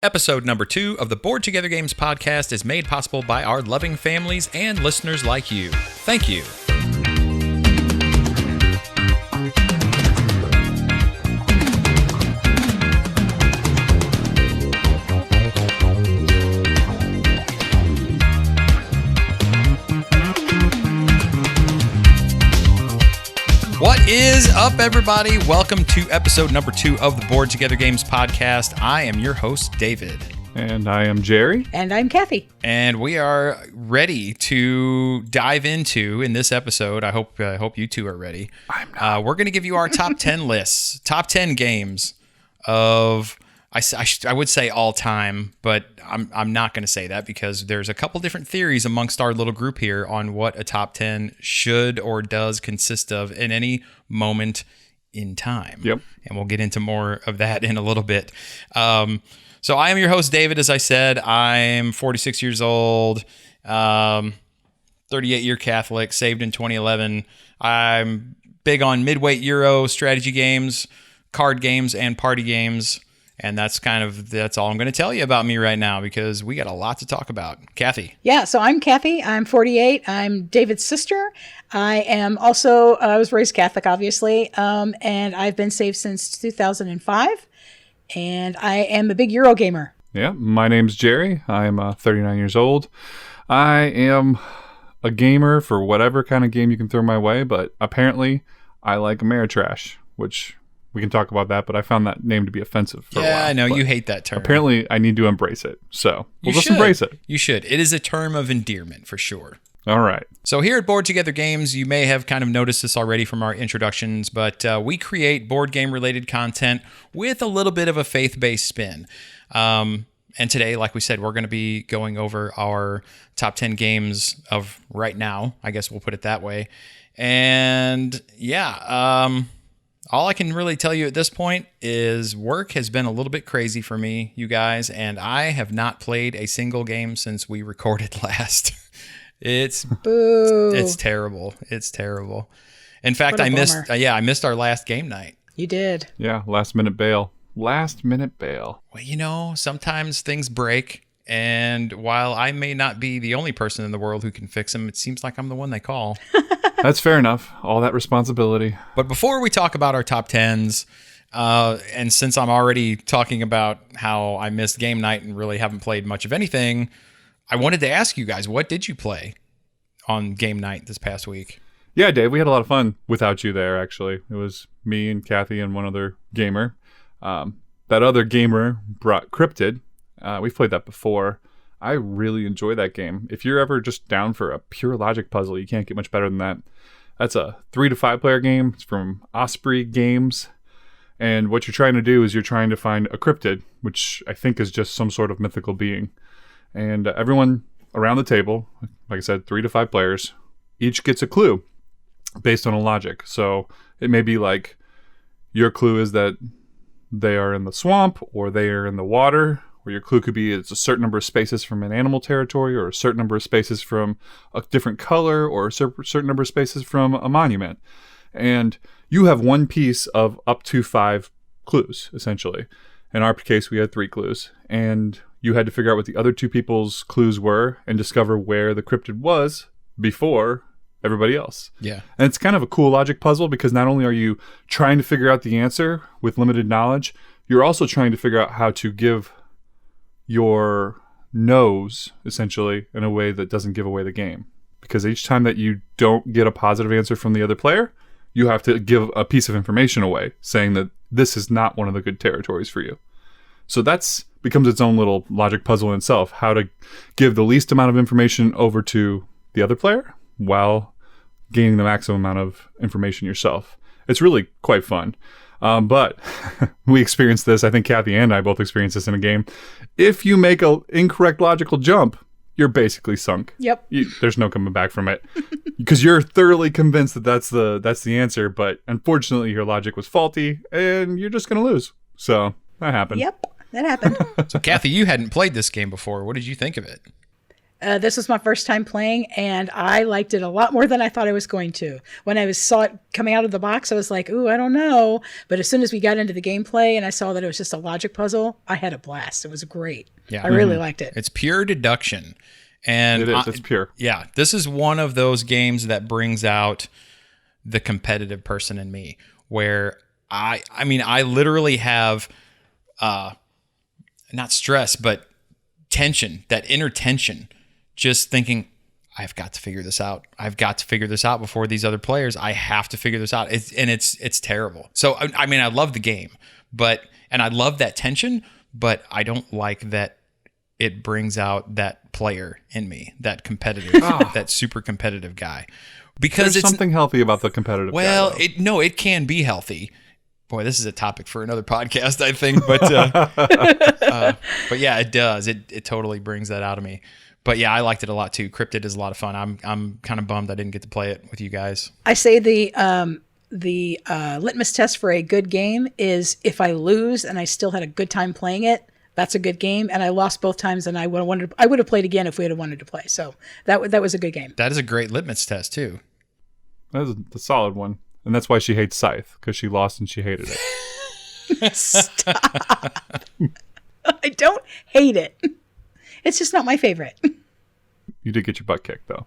Episode number 2 of the Board Together Games podcast is made possible by our loving families and listeners like you. Thank you. What is up, everybody? Welcome to episode number 2 of the Board Together Games podcast. I am your host, David. And I am Jerry. And I'm Kathy. And we are ready to dive into, in this episode, I hope you two are ready. I'm not. We're going to give you our top 10 lists, top 10 games of, I would say all time, but I'm not going to say that because there's a couple different theories amongst our little group here on what a top 10 should or does consist of in any moment in time. Yep. And we'll get into more of that in a little bit. So I am your host, David. As I said, I'm 46 years old, 38-year Catholic, saved in 2011. I'm big on midweight Euro strategy games, card games, and party games. And that's all I'm going to tell you about me right now because we got a lot to talk about. Kathy. Yeah, so I'm Kathy. I'm 48. I'm David's sister. I am also, I was raised Catholic, obviously, and I've been saved since 2005. And I am a big Euro gamer. Yeah, my name's Jerry. I'm 39 years old. I am a gamer for whatever kind of game you can throw my way, but apparently I like Ameritrash, which we can talk about that, but I found that name to be offensive for a while. Yeah, I know. But you hate that term. apparently I need to embrace it. So we'll just should. embrace it. You should. It is a term of endearment for sure. All right. So here at Board Together Games, you may have kind of noticed this already from our introductions, but we create board game related content with a little bit of a faith-based spin. And today, like we said, we're going to be going over our top 10 games of right now. I guess we'll put it that way. And yeah, all I can really tell you at this point is work has been a little bit crazy for me, you guys, and I have not played a single game since we recorded last. It's terrible. It's terrible. In fact, I missed our last game night. You did. Yeah, last minute bail. Well, sometimes things break, and while I may not be the only person in the world who can fix them, it seems like I'm the one they call. That's fair enough. All that responsibility. But before we talk about our top 10s, and since I'm already talking about how I missed game night and really haven't played much of anything, I wanted to ask you guys, what did you play on game night this past week? Yeah, Dave, we had a lot of fun without you there, actually. It was me and Kathy and one other gamer. That other gamer brought Cryptid. We've played that before. I really enjoy that game. If you're ever just down for a pure logic puzzle, you can't get much better than that. That's a 3 to 5 player game. It's from Osprey Games. And what you're trying to do is you're trying to find a cryptid, which I think is just some sort of mythical being. And everyone around the table, like I said, 3 to 5 players, each gets a clue based on a logic. So it may be like your clue is that they are in the swamp or they are in the water, or your clue could be it's a certain number of spaces from an animal territory or a certain number of spaces from a different color or a certain number of spaces from a monument. And you have one piece of up to 5 clues, essentially. In our case, we had 3 clues. And you had to figure out what the other 2 people's clues were and discover where the cryptid was before everybody else. Yeah. And it's kind of a cool logic puzzle because not only are you trying to figure out the answer with limited knowledge, you're also trying to figure out how to give your nose, essentially, in a way that doesn't give away the game. Because each time that you don't get a positive answer from the other player, you have to give a piece of information away, saying that this is not one of the good territories for you. So that's becomes its own little logic puzzle in itself, how to give the least amount of information over to the other player while gaining the maximum amount of information yourself. It's really quite fun. But we experienced this, I think Kathy and I both experienced this in a game. If you make an incorrect logical jump, you're basically sunk. Yep. There's no coming back from it. Because you're thoroughly convinced that that's the answer, but unfortunately your logic was faulty, and you're just going to lose. So that happened. Yep, that happened. So Kathy, you hadn't played this game before. What did you think of it? This was my first time playing, and I liked it a lot more than I thought I was going to. When I saw it coming out of the box, I was like, ooh, I don't know. But as soon as we got into the gameplay and I saw that it was just a logic puzzle, I had a blast. It was great. Yeah. I really liked it. It's pure deduction. And It is. It's pure. Yeah, this is one of those games that brings out the competitive person in me, where I mean, I literally have not stress, but tension, that inner tension, just thinking, I've got to figure this out. I've got to figure this out before these other players. I have to figure this out. It's terrible. So, I mean, I love the game, and I love that tension, but I don't like that it brings out that player in me, that competitive, that super competitive guy. Because There's something healthy about the competitive well, guy, though. it can be healthy. Boy, this is a topic for another podcast, I think. But but yeah, it does. It totally brings that out of me. But yeah, I liked it a lot too. Cryptid is a lot of fun. I'm kind of bummed I didn't get to play it with you guys. I say the litmus test for a good game is if I lose and I still had a good time playing it, that's a good game. And I lost both times, and I would have played again if we had wanted to play. So that was a good game. That is a great litmus test too. That was a solid one. And that's why she hates Scythe, because she lost and she hated it. Stop. I don't hate it. It's just not my favorite. You did get your butt kicked, though.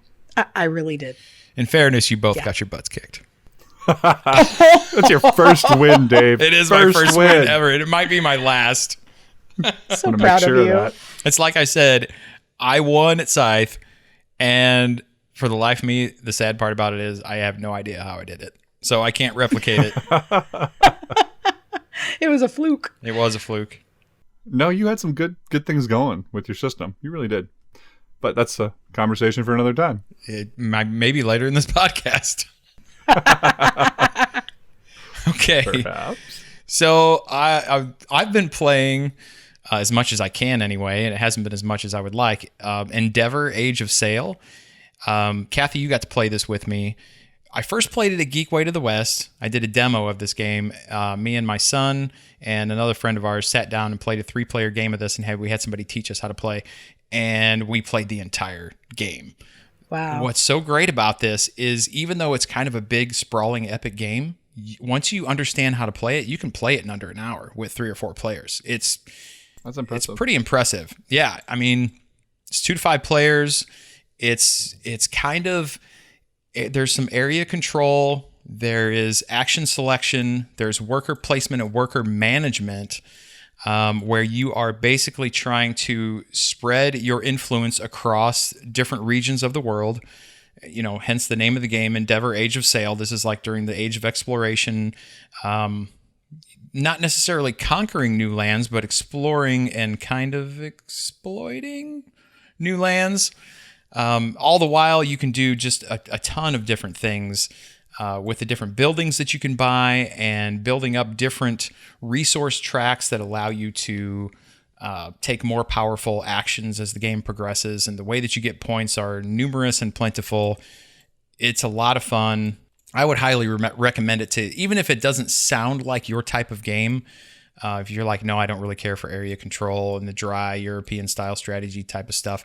I really did. In fairness, you both got your butts kicked. That's your first win, Dave. It is my first win ever. It might be my last. So proud of you. It's like I said, I won at Scythe, and for the life of me, the sad part about it is I have no idea how I did it. So I can't replicate it. It was a fluke. It was a fluke. No, you had some good things going with your system. You really did. But that's a conversation for another time. Maybe later in this podcast. Okay. Perhaps. So I've been playing as much as I can anyway, and it hasn't been as much as I would like. Endeavor: Age of Sail. Kathy, you got to play this with me. I first played it at Geekway to the West. I did a demo of this game. Me and my son and another friend of ours sat down and played a 3-player game of this, and we had somebody teach us how to play, and we played the entire game. Wow. What's so great about this is even though it's kind of a big, sprawling, epic game, once you understand how to play it, you can play it in under an hour with 3 or 4 players. That's impressive. It's pretty impressive. Yeah, I mean, it's 2 to 5 players. It's kind of... There's some area control, there is action selection, there's worker placement and worker management, where you are basically trying to spread your influence across different regions of the world. You know, hence the name of the game, Endeavor: Age of Sail. This is like during the age of exploration, not necessarily conquering new lands, but exploring and kind of exploiting new lands. All the while, you can do just a ton of different things with the different buildings that you can buy and building up different resource tracks that allow you to take more powerful actions as the game progresses. And the way that you get points are numerous and plentiful. It's a lot of fun. I would highly recommend it to, even if it doesn't sound like your type of game. If you're like, no, I don't really care for area control and the dry European style strategy type of stuff.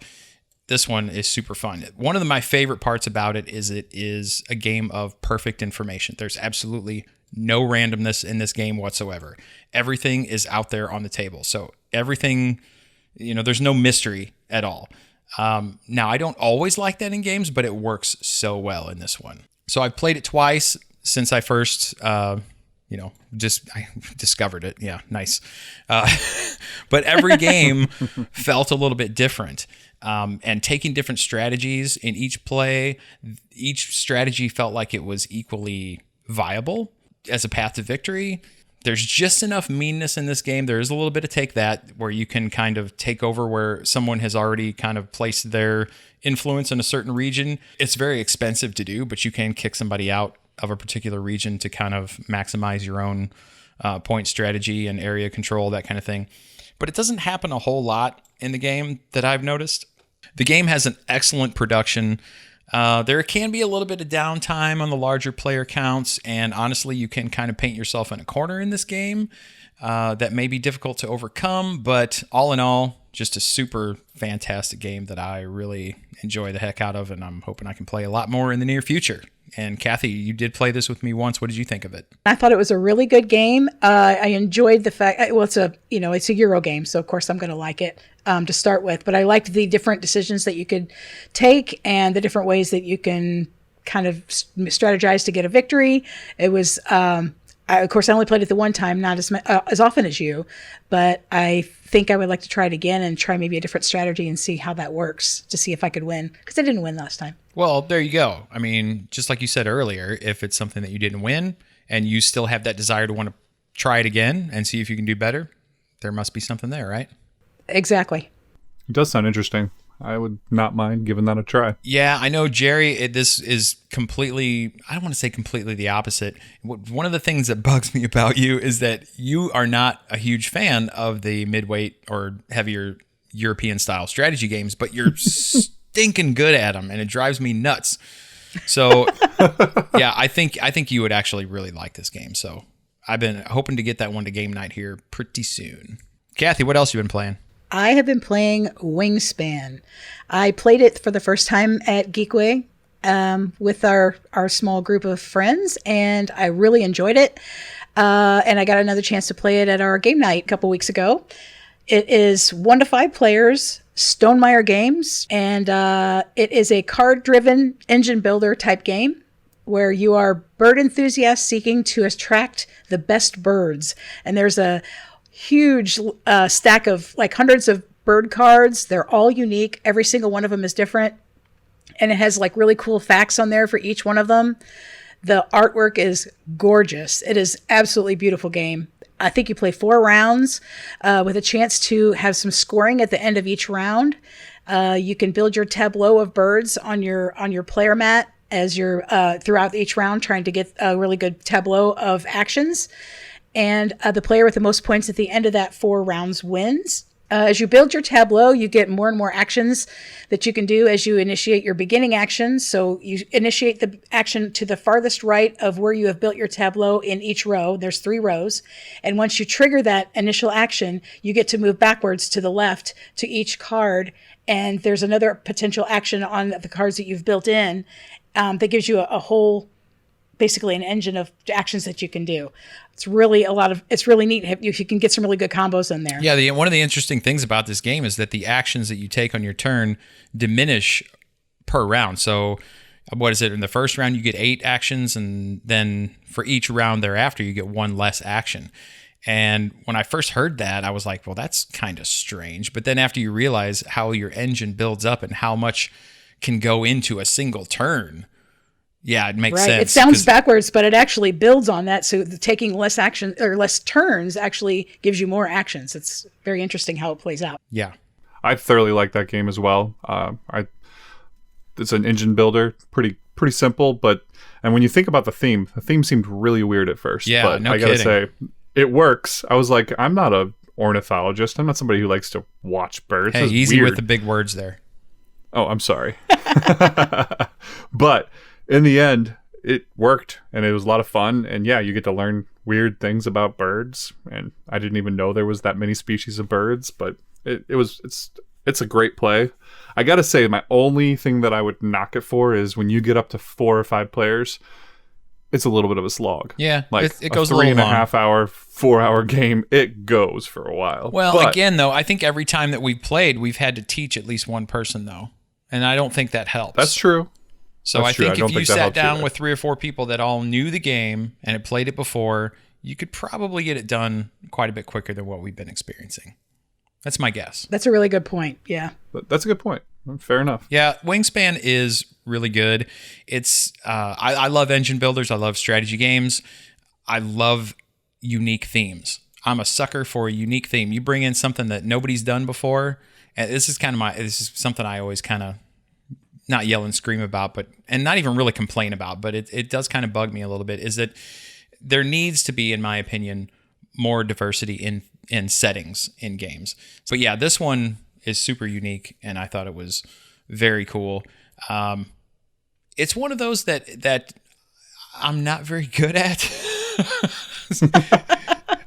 This one is super fun. One of my favorite parts about it is a game of perfect information. There's absolutely no randomness in this game whatsoever. Everything is out there on the table. So everything, there's no mystery at all. Now, I don't always like that in games, but it works so well in this one. So I've played it twice since I first, I discovered it. Yeah, nice. But every game felt a little bit different. And taking different strategies in each play, each strategy felt like it was equally viable as a path to victory. There's just enough meanness in this game. There is a little bit of take that, where you can kind of take over where someone has already kind of placed their influence in a certain region. It's very expensive to do, but you can kick somebody out of a particular region to kind of maximize your own point strategy and area control, that kind of thing. But it doesn't happen a whole lot in the game that I've noticed. The game has an excellent production. There can be a little bit of downtime on the larger player counts, and honestly, you can kind of paint yourself in a corner in this game that may be difficult to overcome, but all in all, just a super fantastic game that I really enjoy the heck out of, and I'm hoping I can play a lot more in the near future. And Kathy, you did play this with me once. What did you think of it? I thought it was a really good game. I enjoyed the fact, well, it's a Euro game, so of course I'm going to like it to start with. But I liked the different decisions that you could take and the different ways that you can kind of strategize to get a victory. It was, of course, I only played it the one time, not as often as you, but I think I would like to try it again and try maybe a different strategy and see how that works to see if I could win, because I didn't win last time. Well, there you go. I mean, just like you said earlier, if it's something that you didn't win and you still have that desire to want to try it again and see if you can do better, there must be something there, right? Exactly. It does sound interesting. I would not mind giving that a try. Yeah, I know, Jerry, this is completely, I don't want to say completely the opposite. One of the things that bugs me about you is that you are not a huge fan of the midweight or heavier European style strategy games, but you're stinking good at them, and it drives me nuts. So, yeah, I think you would actually really like this game. So I've been hoping to get that one to game night here pretty soon. Kathy, what else you been playing? I have been playing Wingspan. I played it for the first time at Geekway with our small group of friends, and I really enjoyed it. And I got another chance to play it at our game night a couple weeks ago. It is 1 to 5 players, Stonemaier Games, and it is a card-driven engine builder type game where you are bird enthusiasts seeking to attract the best birds. And there's a huge stack of like hundreds of bird cards. They're all unique. Every single one of them is different. And it has like really cool facts on there for each one of them. The artwork is gorgeous. It is absolutely beautiful game. I think you play 4 rounds with a chance to have some scoring at the end of each round. You can build your tableau of birds on your player mat as you're throughout each round trying to get a really good tableau of actions. And the player with the most points at the end of that 4 rounds wins. As you build your tableau, you get more and more actions that you can do as you initiate your beginning actions. So you initiate the action to the farthest right of where you have built your tableau in each row. There's 3 rows. And once you trigger that initial action, you get to move backwards to the left to each card. And there's another potential action on the cards that you've built in that gives you a whole, basically an engine of actions that you can do. It's really it's really neat. You can get some really good combos in there. Yeah, one of the interesting things about this game is that the actions that you take on your turn diminish per round. So what is it? In the first round, you get 8 actions, and then for each round thereafter, you get 1 less action. And when I first heard that, I was like, well, that's kind of strange. But then after you realize how your engine builds up and how much can go into a single turn, yeah, it makes sense. It sounds backwards, but it actually builds on that. So taking less action or less turns actually gives you more actions. It's very interesting how it plays out. Yeah. I thoroughly like that game as well. It's an engine builder, pretty simple, and when you think about the theme seemed really weird at first. Yeah, but no I gotta kidding. say, it works. I was like, I'm not a ornithologist. I'm not somebody who likes to watch birds. Hey, This is easy weird. with the big words there. Oh, I'm sorry. But in the end, it worked, and it was a lot of fun. And yeah, you get to learn weird things about birds. And I didn't even know there was that many species of birds, but it's a great play. I gotta say, my only thing that I would knock it for is when you get up to 4 or 5 players, it's a little bit of a slog. Yeah, like it goes a a little 3.5 hour, 4 hour game. It goes for a while. Well, But again, though, I think every time that we've played, we've had to teach at least one person, though. And I don't think that helps. that's true. So That's I true. think I don't if you think that sat helps down either. with 3 or 4 people that all knew the game and had played it before, you could probably get it done quite a bit quicker than what we've been experiencing. That's my guess. That's a really good point. Yeah. That's a good point. Fair enough. Yeah, Wingspan is really good. It's I love engine builders. I love strategy games. I love unique themes. I'm a sucker for a unique theme. You bring in something that nobody's done before, and this is something I always kind of not yell and scream about, and not even really complain about, but it does kind of bug me a little bit, is that there needs to be, in my opinion, more diversity in settings in games. But yeah, this one is super unique, and I thought it was very cool. It's one of those that I'm not very good at.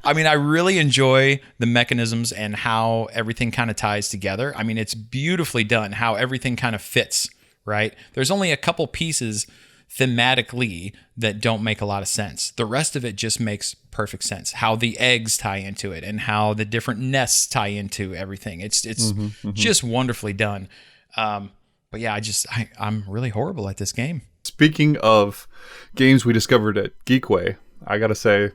I mean, I really enjoy the mechanisms and how everything kind of ties together. I mean, it's beautifully done how everything kind of fits, right? There's only a couple pieces thematically that don't make a lot of sense. The rest of it just makes perfect sense. How the eggs tie into it and how the different nests tie into everything. It's just wonderfully done. But yeah, I'm really horrible at this game. Speaking of games we discovered at Geekway, I gotta say,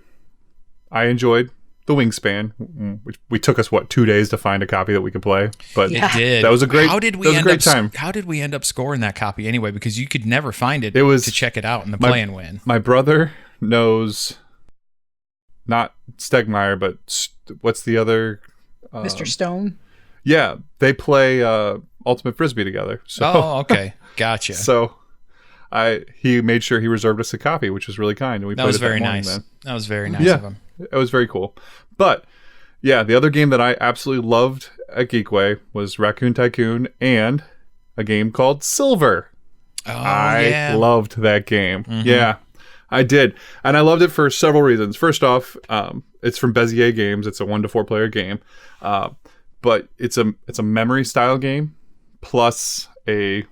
I enjoyed the Wingspan, which we took us 2 days to find a copy that we could play. But It did. That was a great. How did we that was end a great up? time. How did we end up scoring that copy anyway? Because you could never find it. It was to check it out in the play and win. My brother knows, not Stegmeyer, but what's the other? Mr. Stone. Yeah, they play Ultimate Frisbee together. So, Oh, okay, gotcha. So, he made sure he reserved us a copy, which was really kind. And we That played was it very morning nice. then. That was very nice of him. It was very cool. But yeah, the other game that I absolutely loved at Geekway was Raccoon Tycoon and a game called Silver. Oh, I loved that game. Yeah, I did. And I loved it for several reasons. First off, it's from Bezier Games. It's a 1 to 4 player game. But it's a memory style game plus a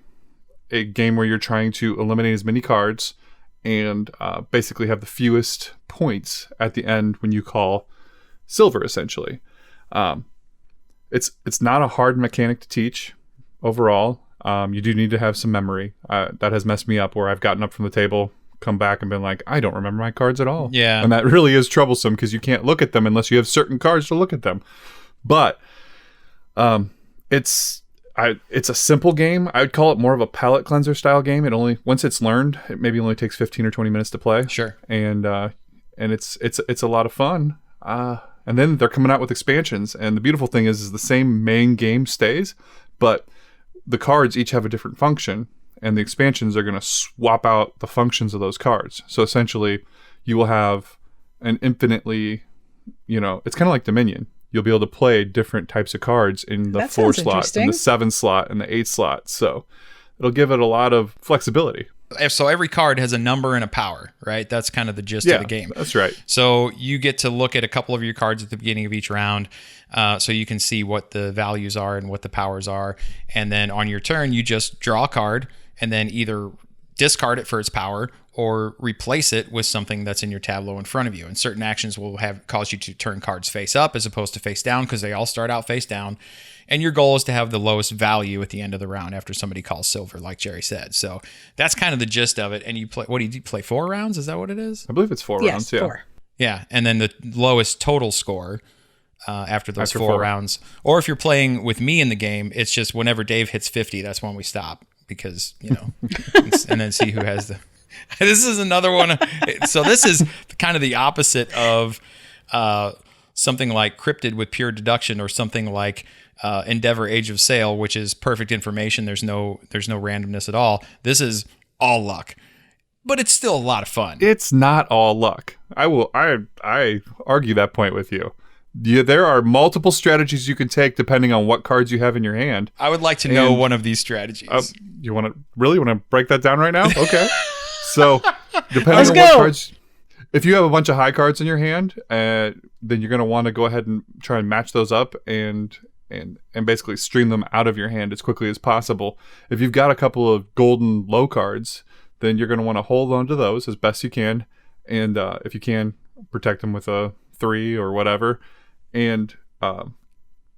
game where you're trying to eliminate as many cards and basically have the fewest points at the end when you call silver, essentially. It's not a hard mechanic to teach overall. You do need to have some memory. That has messed me up where I've gotten up from the table, come back and been like, I don't remember my cards at all. Yeah. And that really is troublesome because you can't look at them unless you have certain cards to look at them. But it's a simple game. I would call it more of a palate cleanser style game. Once it's learned, it maybe only takes 15 or 20 minutes to play. Sure. And it's a lot of fun. And then they're coming out with expansions. And the beautiful thing is the same main game stays, but the cards each have a different function, and the expansions are going to swap out the functions of those cards. So essentially, you will have an infinitely, it's kind of like Dominion. You'll be able to play different types of cards in the That 4 sounds slot, in the interesting. 7 slot, and the 8 slot. So it'll give it a lot of flexibility. So every card has a number and a power, right? That's kind of the gist of the game. That's right. So you get to look at a couple of your cards at the beginning of each round, so you can see what the values are and what the powers are. And then on your turn, you just draw a card and then either discard it for its power or replace it with something that's in your tableau in front of you. And certain actions will cause you to turn cards face up as opposed to face down because they all start out face down. And your goal is to have the lowest value at the end of the round after somebody calls silver, like Jerry said. So that's kind of the gist of it. And you play, what do you do? Play 4 rounds? Is that what it is? I believe it's 4 Yes, rounds. Yeah. 4. Yeah. And then the lowest total score after those After 4 4. rounds. Or if you're playing with me in the game, it's just whenever Dave hits 50, that's when we stop because, and then see who has the. This is another one. So this is kind of the opposite of something like Cryptid with pure deduction or something like Endeavor Age of Sail, which is perfect information. There's no randomness at all. This is all luck, but it's still a lot of fun. It's not all luck. I argue that point with you. There are multiple strategies you can take depending on what cards you have in your hand. I would like to know one of these strategies. You want to break that down right now? Okay. So, depending Let's on go. what cards, if you have a bunch of high cards in your hand, then you're going to want to go ahead and try and match those up and basically stream them out of your hand as quickly as possible. If you've got a couple of golden low cards, then you're going to want to hold on to those as best you can, and if you can, protect them with a 3 or whatever, and then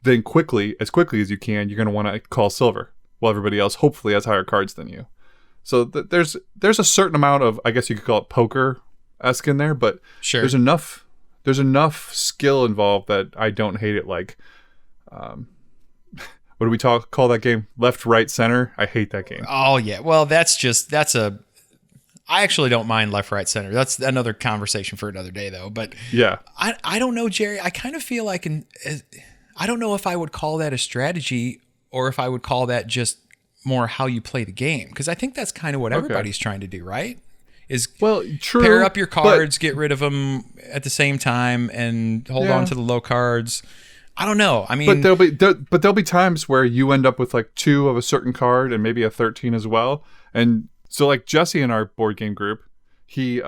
as quickly as you can, you're going to want to call silver, while everybody else hopefully has higher cards than you. So there's a certain amount of, I guess you could call it poker-esque in there, but Sure. there's enough skill involved that I don't hate it. Like, what do we call that game? Left, right, center. I hate that game. Oh yeah. Well, I actually don't mind left, right, center. That's another conversation for another day though. But Yeah. I don't know, Jerry. I kind of feel like I don't know if I would call that a strategy or if I would call that just more how you play the game. Because I think that's kind of what everybody's trying to do, right? Is True. pair up your but- cards, get rid of them at the same time, and hold Yeah. on to the low cards. I don't know. I mean, But there'll be times where you end up with like 2 of a certain card and maybe a 13 as well. And so like Jesse in our board game group, he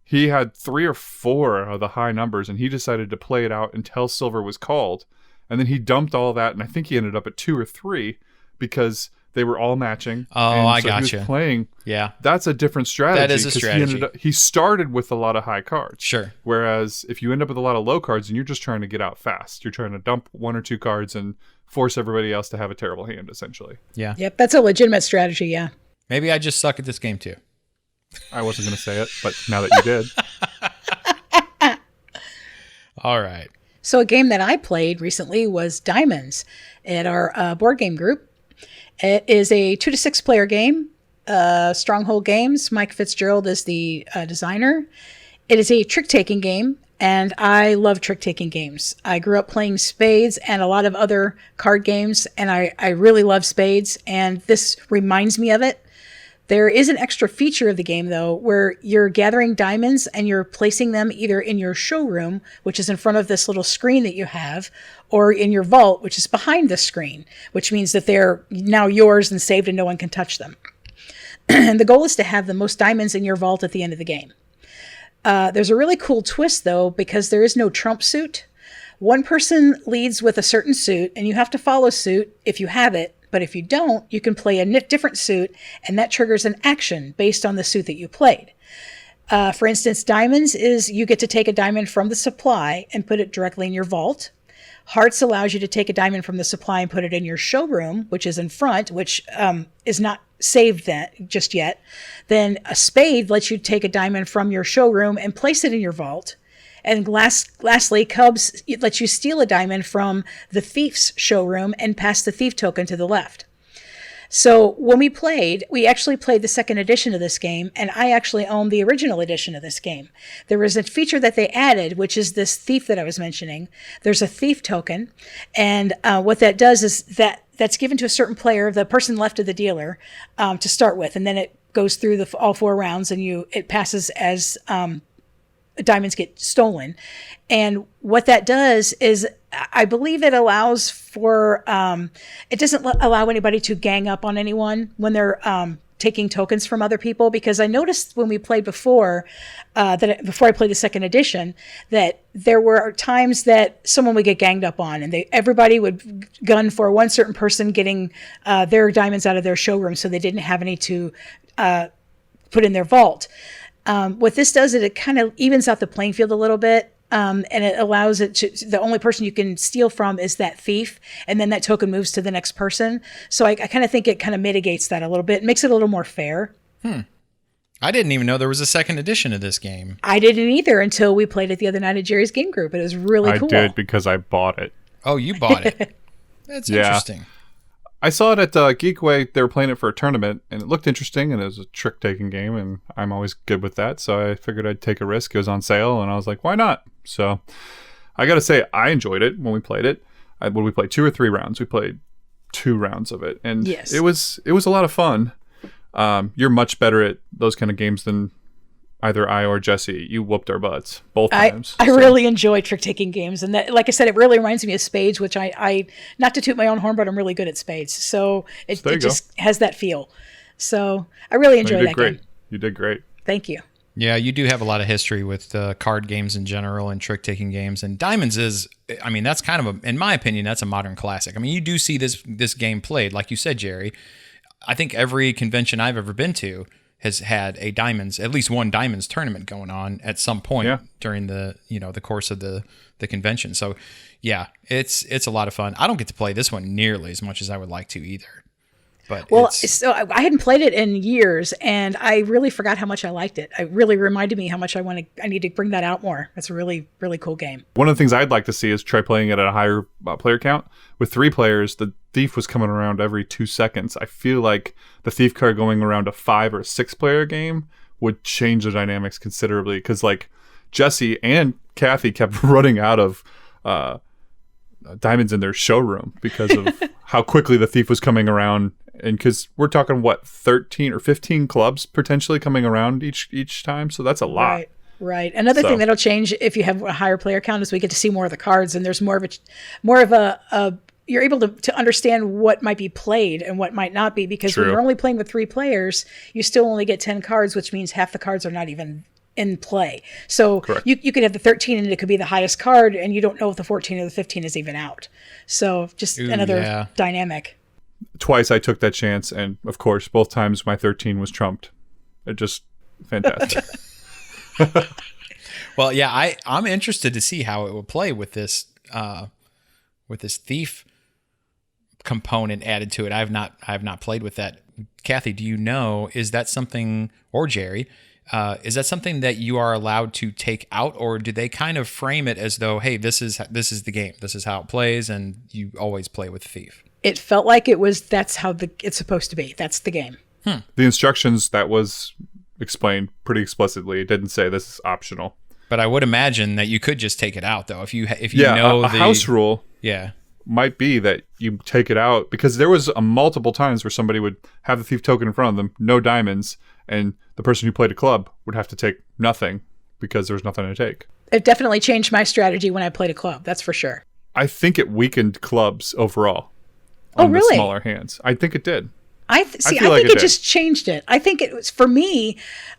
he had 3 or 4 of the high numbers, and he decided to play it out until silver was called. And then he dumped all that, and I think he ended up at 2 or 3 because they were all matching. Oh, and I so gotcha. He was playing. Yeah. That's a different strategy. That is a 'cause strategy. He started with a lot of high cards. Sure. Whereas if you end up with a lot of low cards and you're just trying to get out fast, you're trying to dump 1 or 2 cards and force everybody else to have a terrible hand, essentially. Yeah. Yep, that's a legitimate strategy, yeah. Maybe I just suck at this game too. I wasn't going to say it, but now that you did. All right. So a game that I played recently was Diamonds at our board game group. It is a 2 to 6 player game. Stronghold Games. Mike Fitzgerald is the designer. It is a trick-taking game, and I love trick-taking games. I grew up playing spades and a lot of other card games, and I really love spades, and this reminds me of it. There is an extra feature of the game, though, where you're gathering diamonds and you're placing them either in your showroom, which is in front of this little screen that you have, or in your vault, which is behind the screen, which means that they're now yours and saved and no one can touch them. And the goal is to have the most diamonds in your vault at the end of the game. There's a really cool twist, though, because there is no trump suit. One person leads with a certain suit, and you have to follow suit if you have it. But if you don't, you can play a different suit, and that triggers an action based on the suit that you played. For instance, diamonds is you get to take a diamond from the supply and put it directly in your vault. Hearts allows you to take a diamond from the supply and put it in your showroom, which is in front, which is not saved that just yet. Then a spade lets you take a diamond from your showroom and place it in your vault. And lastly, Cubs lets you steal a diamond from the thief's showroom and pass the thief token to the left. So when we actually played the second edition of this game, and I actually own the original edition of this game. There was a feature that they added, which is this thief that I was mentioning. There's a thief token, and what that does is that's given to a certain player, the person left of the dealer, to start with, and then it goes through all 4 rounds, and it passes as diamonds get stolen. And what that does is, I believe it allows for, it doesn't allow anybody to gang up on anyone when they're taking tokens from other people, because I noticed when we played before, before I played the second edition, that there were times that someone would get ganged up on, and everybody would gun for one certain person getting their diamonds out of their showroom, so they didn't have any to put in their vault. What this does is it kind of evens out the playing field a little bit, and it allows it to, the only person you can steal from is that thief, and then that token moves to the next person. So I kind of think it kind of mitigates that a little bit, makes it a little more fair. I didn't even know there was a second edition of this game. I didn't either until we played it the other night at Jerry's Game Group. It was really cool. I did because I bought it. Oh, you bought it. That's interesting. I saw it at Geekway. They were playing it for a tournament, and it looked interesting, and it was a trick-taking game, and I'm always good with that, so I figured I'd take a risk. It was on sale, and I was like, why not? So I got to say, I enjoyed it when we played it. When we played 2 or 3 rounds, we played 2 rounds of it, and yes, it was a lot of fun. You're much better at those kind of games than either I or Jesse. You whooped our butts both times. I really enjoy trick-taking games, and that, like I said, it really reminds me of spades, which I not to toot my own horn, but I'm really good at spades, so it just has that feel. So I really enjoy that game. You did great. Thank you. Yeah, you do have a lot of history with card games in general and trick-taking games, and Diamonds is, I mean, that's kind of in my opinion, that's a modern classic. I mean, you do see this game played, like you said, Jerry. I think every convention I've ever been to has had at least one Diamonds tournament going on at some point during the course of the convention. So yeah, it's a lot of fun. I don't get to play this one nearly as much as I would like to either. But so I hadn't played it in years, and I really forgot how much I liked it. It really reminded me how much I need to bring that out more. It's a really, really cool game. One of the things I'd like to see is try playing it at a higher player count. With 3 players, the thief was coming around every 2 seconds. I feel like the thief card going around a 5 or 6 player game would change the dynamics considerably, because like Jesse and Kathy kept running out of diamonds in their showroom because of how quickly the thief was coming around. And because we're talking 13 or 15 clubs potentially coming around each time, so that's a lot. Right. Another thing that'll change if you have a higher player count is we get to see more of the cards, and there's more of a you're able to understand what might be played and what might not be, because when you're only playing with 3 players, you still only get 10 cards, which means half the cards are not even in play. So Correct. you could have the 13 and it could be the highest card, and you don't know if the 14 or the 15 is even out. So just another dynamic. Twice I took that chance, and of course, both times my 13 was trumped. It just fantastic. Well, yeah, I'm interested to see how it will play with this thief component added to it. I have not played with that. Kathy, do you know, is that something, or Jerry, is that something that you are allowed to take out, or do they kind of frame it as though, hey, this is the game, this is how it plays, and you always play with thief? It felt like that's how it's supposed to be. That's the game. The instructions, that was explained pretty explicitly. It didn't say this is optional. But I would imagine that you could just take it out, though, if you Yeah, know a house rule Yeah. might be that you take it out, because there was multiple times where somebody would have the thief token in front of them, no diamonds, and the person who played a club would have to take nothing because there was nothing to take. It definitely changed my strategy when I played a club. That's for sure. I think it weakened clubs overall. Oh, on really? The smaller hands. I think it did. I think it just changed it. I think it was, for me,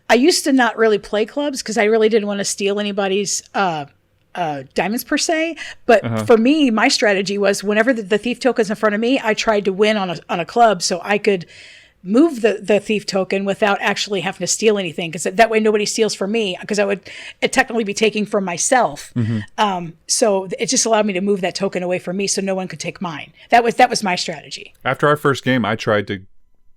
I used to not really play clubs because I really didn't want to steal anybody's diamonds per se. But for me, my strategy was whenever the thief token's in front of me, I tried to win on a club so I could move the thief token without actually having to steal anything, because that way nobody steals from me, because I would technically be taking from myself. So it just allowed me to move that token away from me so no one could take mine. That was my strategy. After our first game, I tried to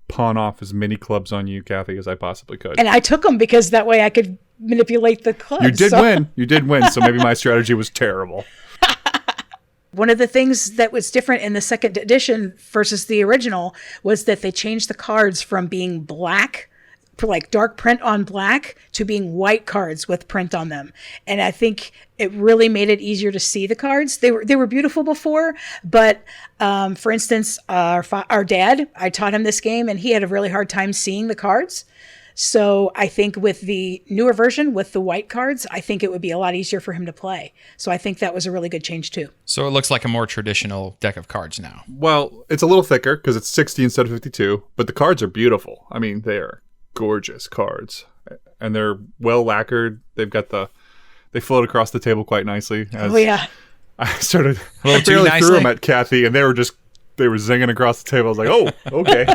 pawn off as many clubs on you, Kathy, as I possibly could. And I took them because that way I could manipulate the clubs. You did win. You did win. So maybe my strategy was terrible. One of the things that was different in the second edition versus the original was that they changed the cards from being black, like dark print on black, to being white cards with print on them. And I think it really made it easier to see the cards. They were beautiful before, but for instance, our dad, I taught him this game and he had a really hard time seeing the cards. So I think with the newer version, with the white cards, I think it would be a lot easier for him to play. So I think that was a really good change too. So it looks like a more traditional deck of cards now. Well, it's a little thicker because it's 60 instead of 52, but the cards are beautiful. I mean, they are gorgeous cards, and they're well lacquered. They float across the table quite nicely. Oh yeah. I barely threw them at Kathy, and they were zinging across the table. I was like, oh, okay,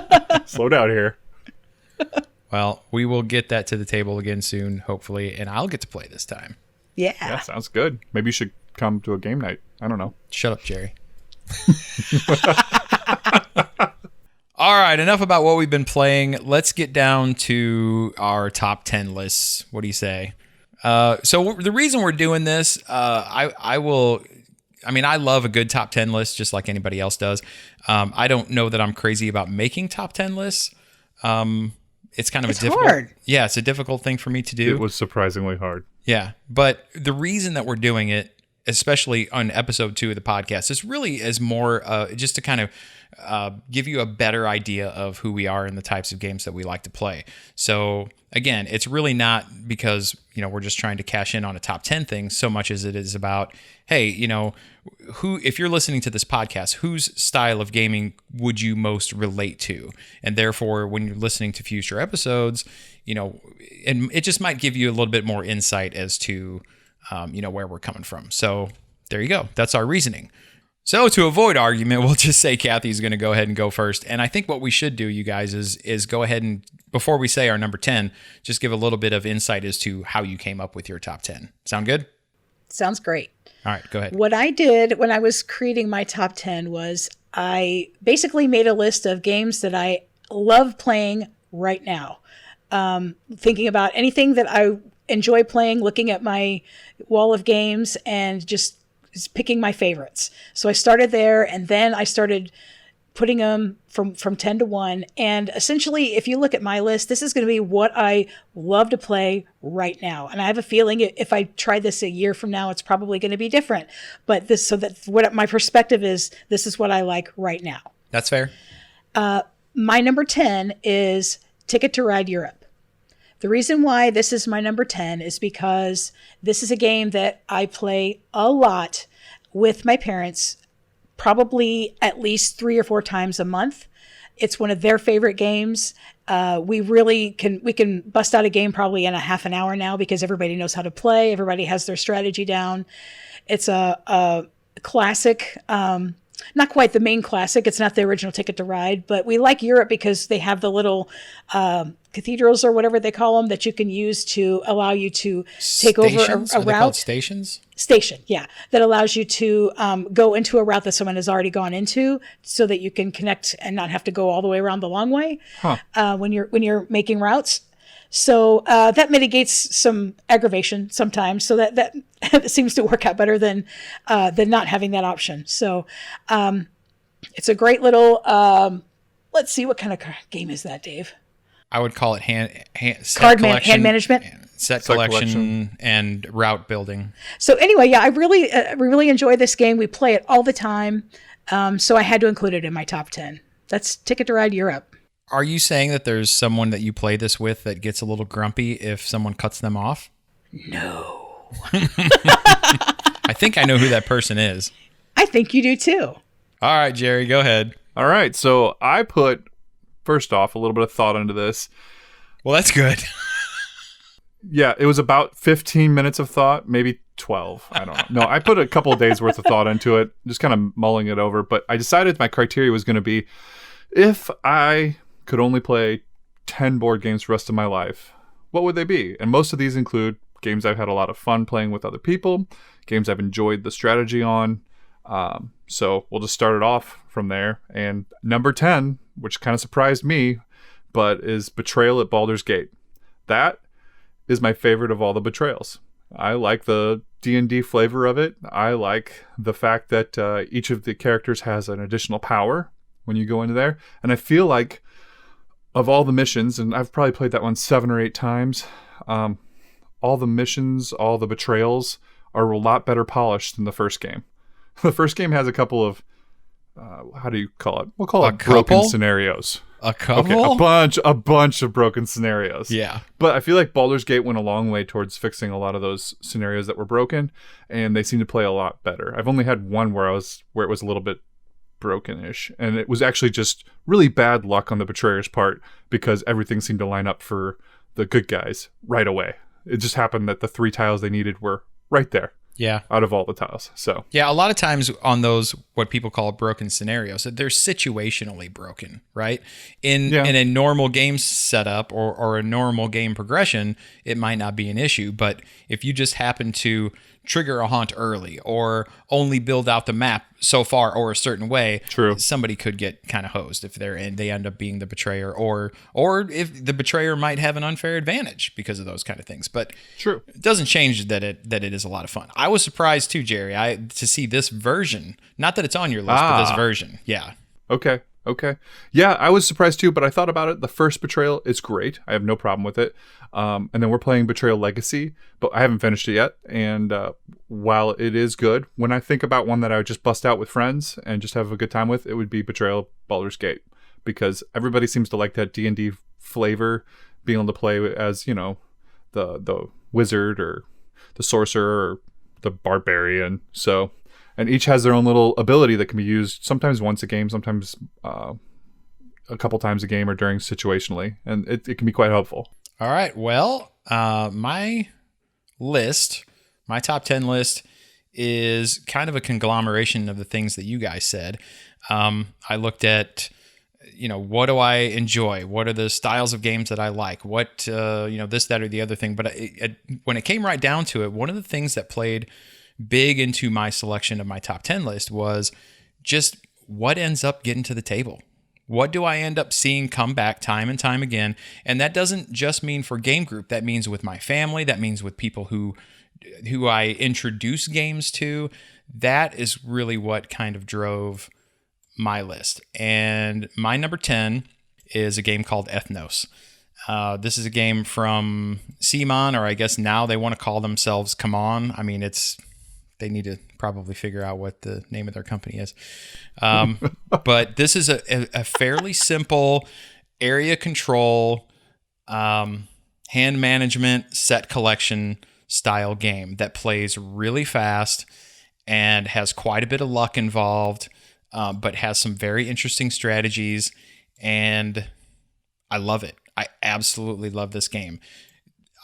slow down here. Well, we will get that to the table again soon, hopefully, and I'll get to play this time. Yeah, sounds good. Maybe you should come to a game night. I don't know. Shut up, Jerry. All right, enough about what we've been playing. Let's get down to our top 10 lists. What do you say? So the reason we're doing this, I love a good top 10 list just like anybody else does. I don't know that I'm crazy about making top 10 lists. It's kind of hard. Yeah, it's a difficult thing for me to do. It was surprisingly hard. Yeah, but the reason that we're doing it, especially on episode 2 of the podcast, is really as more just to kind of give you a better idea of who we are and the types of games that we like to play. So again, it's really not because, we're just trying to cash in on a top 10 thing so much as it is about, hey, if you're listening to this podcast, whose style of gaming would you most relate to? And therefore, when you're listening to future episodes, and it just might give you a little bit more insight as to, where we're coming from. So there you go. That's our reasoning. So to avoid argument, we'll just say Kathy's going to go ahead and go first. And I think what we should do, you guys, is go ahead and, before we say our number 10, just give a little bit of insight as to how you came up with your top 10. Sound good? Sounds great. All right, go ahead. What I did when I was creating my top 10 was I basically made a list of games that I love playing right now. Thinking about anything that I enjoy playing, looking at my wall of games and just picking my favorites. So I started there, and then I started putting them from 10 to 1. And essentially, if you look at my list, this is going to be what I love to play right now. And I have a feeling if I try this a year from now, it's probably going to be different. But what my perspective is, this is what I like right now. That's fair. My number 10 is Ticket to Ride Europe. The reason why this is my number 10 is because this is a game that I play a lot with my parents probably at least 3 or 4 times a month. It's one of their favorite games. We can bust out a game probably in a half an hour now because everybody knows how to play. Everybody has their strategy down. It's a classic, not quite the main classic. It's not the original Ticket to Ride, but we like Europe because they have the little cathedrals or whatever they call them that you can use to allow you to take over Stations? a Are they called route. stations? Station, yeah, that allows you to go into a route that someone has already gone into, so that you can connect and not have to go all the way around the long way when you're making routes. So that mitigates some aggravation sometimes. So that seems to work out better than not having that option. So it's a great little. Let's see, what kind of game is that, Dave? I would call it hand hand management. Set collection and route building. So anyway, yeah, I really enjoy this game. We play it all the time. So I had to include it in my top 10. That's Ticket to Ride Europe. Are you saying that there's someone that you play this with that gets a little grumpy if someone cuts them off? No. I think I know who that person is. I think you do too. All right, Jerry, go ahead. All right, so I put, first off, a little bit of thought into this. Well, that's good. Yeah, it was about 15 minutes of thought, maybe 12. I don't know. No, I put a couple of days worth of thought into it, just kind of mulling it over. But I decided my criteria was going to be, if I could only play 10 board games for the rest of my life, what would they be? And most of these include games I've had a lot of fun playing with other people, games I've enjoyed the strategy on. So we'll just start it off from there. And number 10, which kind of surprised me, but is Betrayal at Baldur's Gate. That is my favorite of all the Betrayals. I like the D&D flavor of it. I like the fact that each of the characters has an additional power when you go into there. And I feel like of all the missions, and I've probably played that one 7 or 8 times, all the missions, all the Betrayals are a lot better polished than the first game. The first game has a couple of, how do you call it? We'll call it broken scenarios. A couple? Okay, a bunch of broken scenarios. Yeah. But I feel like Baldur's Gate went a long way towards fixing a lot of those scenarios that were broken, and they seem to play a lot better. I've only had one where it was a little bit broken-ish, and it was actually just really bad luck on the betrayer's part because everything seemed to line up for the good guys right away. It just happened that the 3 tiles they needed were right there. Yeah. Out of all the tiles. So yeah, a lot of times on those what people call broken scenarios, they're situationally broken, right? In a normal game setup or a normal game progression, it might not be an issue. But if you just happen to trigger a haunt early or only build out the map so far or a certain way, true, somebody could get kind of hosed if they end up being the betrayer, or if the betrayer might have an unfair advantage because of those kind of things. But true, it doesn't change that it is a lot of fun. I was surprised too, Jerry, to see this version. Not that it's on your list, but this version. Yeah. Okay. Yeah, I was surprised too, but I thought about it. The first Betrayal is great. I have no problem with it. And then we're playing Betrayal Legacy, but I haven't finished it yet. And while it is good, when I think about one that I would just bust out with friends and just have a good time with, it would be Betrayal Baldur's Gate, because everybody seems to like that D&D flavor, being able to play as, the wizard or the sorcerer or the barbarian. So, and each has their own little ability that can be used sometimes once a game, sometimes a couple times a game, or during situationally. And it can be quite helpful. All right. Well, my top 10 list is kind of a conglomeration of the things that you guys said. I looked at, what do I enjoy? What are the styles of games that I like? What, this, that, or the other thing. But when it came right down to it, one of the things that played big into my selection of my top 10 list was just what ends up getting to the table. What do I end up seeing come back time and time again? And that doesn't just mean for game group. That means with my family. That means with people who I introduce games to. That is really what kind of drove my list. And my number 10 is a game called Ethnos. This is a game from CMON, or I guess now they want to call themselves Come On. I mean, they need to probably figure out what the name of their company is. But this is a fairly simple area control, hand management, set collection style game that plays really fast and has quite a bit of luck involved. but has some very interesting strategies, and I love it. I absolutely love this game.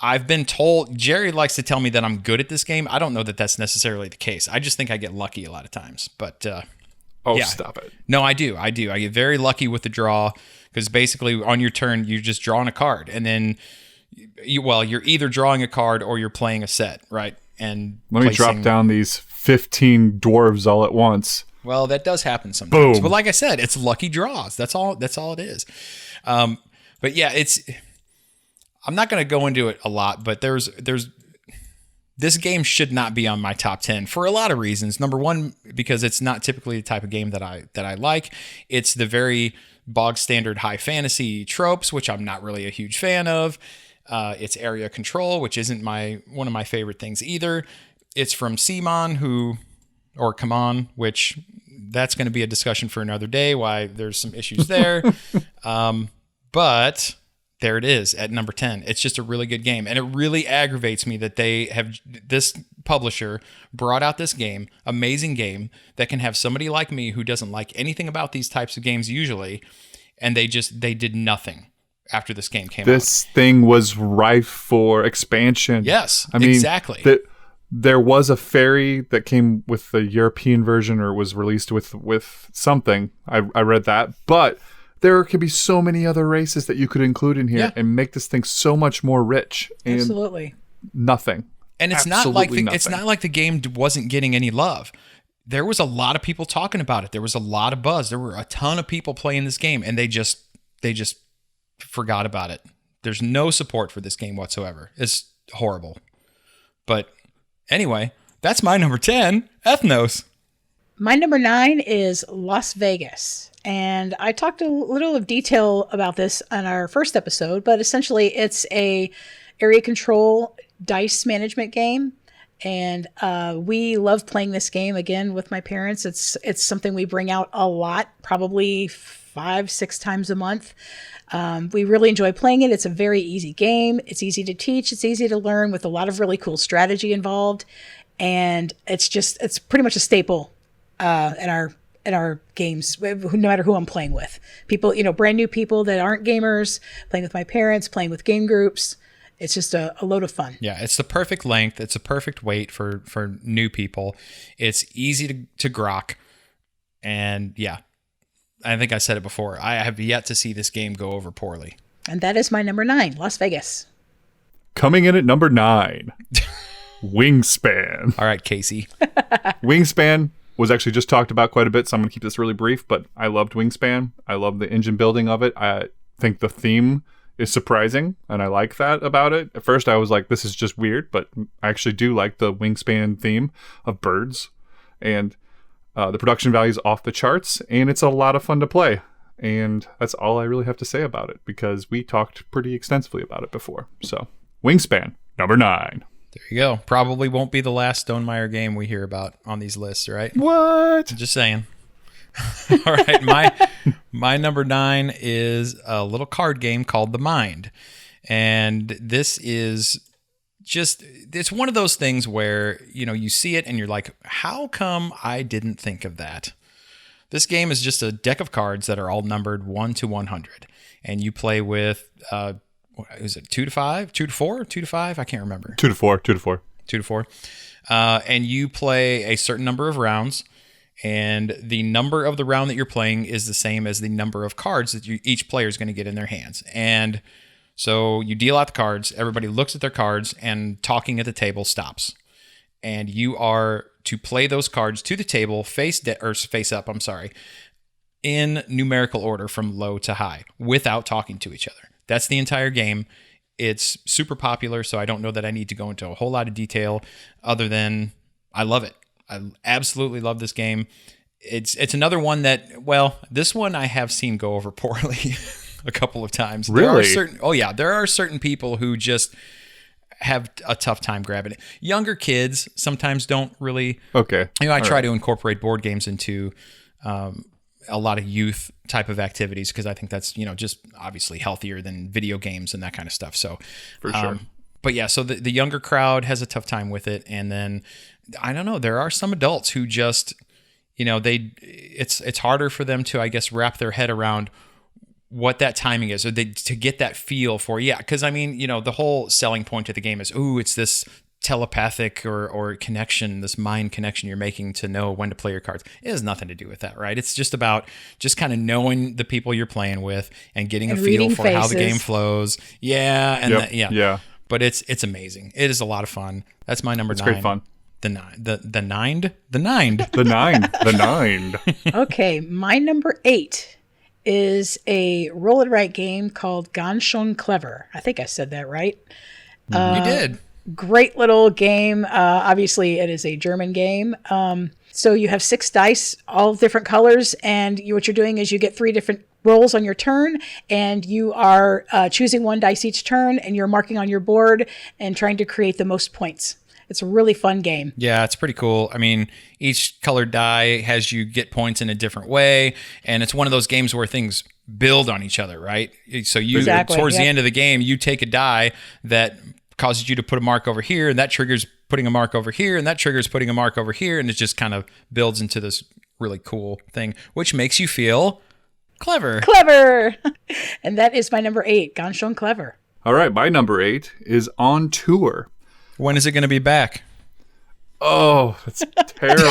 I've been told, Jerry likes to tell me that I'm good at this game. I don't know that that's necessarily the case. I just think I get lucky a lot of times. But yeah. Stop it. No, I do. I get very lucky with the draw, because basically on your turn, you're just drawing a card. And then, you're either drawing a card or you're playing a set, right? And Let me drop down these 15 dwarves all at once. Well, that does happen sometimes. Boom. But like I said, it's lucky draws. That's all it is. But yeah, I'm not going to go into it a lot, but this game should not be on my top 10 for a lot of reasons. Number one, because it's not typically the type of game that I like. It's the very bog standard high fantasy tropes, which I'm not really a huge fan of. It's area control, which isn't one of my favorite things either. It's from CMON, or CMON, which that's going to be a discussion for another day, why there's some issues there. But there it is at number 10. It's just a really good game. And it really aggravates me that this publisher brought out this game, amazing game, that can have somebody like me who doesn't like anything about these types of games usually, and they did nothing after this game came out. This thing was rife for expansion. Yes, I mean, exactly. There was a fairy that came with the European version, or was released with something. I read that, but there could be so many other races that you could include in here and make this thing so much more rich. And Absolutely. Nothing. And it's not like the game wasn't getting any love. There was a lot of people talking about it. There was a lot of buzz. There were a ton of people playing this game, and they just forgot about it. There's no support for this game whatsoever. It's horrible. But anyway, that's my number 10, Ethnos. My number 9 is Las Vegas. And I talked a little of detail about this on our first episode, but essentially it's a area control dice management game. And we love playing this game again with my parents. It's something we bring out a lot, probably 5-6 times a month. We really enjoy playing it. It's a very easy game. It's easy to teach. It's easy to learn with a lot of really cool strategy involved. And it's pretty much a staple in our games, no matter who I'm playing with. People, brand new people that aren't gamers, playing with my parents, playing with game groups. It's just a load of fun. Yeah, it's the perfect length. It's a perfect weight for new people. It's easy to grok. And yeah, I think I said it before. I have yet to see this game go over poorly. And that is my number 9, Las Vegas. Coming in at number 9, Wingspan. All right, Casey. Wingspan was actually just talked about quite a bit, so I'm going to keep this really brief, but I loved Wingspan. I love the engine building of it. I think the theme is surprising, and I like that about it. At first, I was like, this is just weird, but I actually do like the Wingspan theme of birds, and the production value is off the charts, and it's a lot of fun to play. And that's all I really have to say about it, because we talked pretty extensively about it before. So, Wingspan, number 9. There you go. Probably won't be the last Stonemaier game we hear about on these lists, right? What? Just saying. All right, my number 9 is a little card game called The Mind. And this is it's one of those things where, you see it and you're like, how come I didn't think of that? This game is just a deck of cards that are all numbered 1 to 100. And you play with, is it 2 to 5, 2 to 4, 2 to 5? I can't remember. 2 to 4, 2 to 4. 2 to 4. And you play a certain number of rounds. And the number of the round that you're playing is the same as the number of cards that each player is going to get in their hands. And so you deal out the cards, everybody looks at their cards, and talking at the table stops. And you are to play those cards to the table face up, in numerical order from low to high without talking to each other. That's the entire game. It's super popular, so I don't know that I need to go into a whole lot of detail other than I love it. I absolutely love this game. It's another one that, this one I have seen go over poorly a couple of times. Really? There are certain people who just have a tough time grabbing it. Younger kids sometimes don't really. Okay. I try to incorporate board games into a lot of youth type of activities because I think that's, just obviously healthier than video games and that kind of stuff. So for sure. But yeah, so the younger crowd has a tough time with it. And then I don't know, there are some adults who just, it's harder for them to, I guess, wrap their head around what that timing is, or to get that feel for, because I mean, the whole selling point of the game is, it's this telepathic or connection, this mind connection you're making to know when to play your cards. It has nothing to do with that, right? It's just about just kind of knowing the people you're playing with and getting a feel for how the game flows. Yeah. But it's amazing. It is a lot of fun. That's my number 9. It's great fun. The nine. Okay, my number 8 is a roll and write game called Ganz schön clever. I think I said that right. You did. Great little game. Obviously, it is a German game. So you have 6 dice, all different colors, and what you're doing is you get 3 different rolls on your turn, and you are choosing 1 dice each turn, and you're marking on your board and trying to create the most points. It's a really fun game. Yeah, it's pretty cool. I mean, each colored die has you get points in a different way, and it's one of those games where things build on each other, right? So towards the end of the game, you take a die that causes you to put a mark over here, and that triggers putting a mark over here, and that triggers putting a mark over here, and it just kind of builds into this really cool thing, which makes you feel clever. And that is my number 8, Ganz schön clever. All right, my number 8 is On Tour. When is it going to be back? Oh, that's terrible.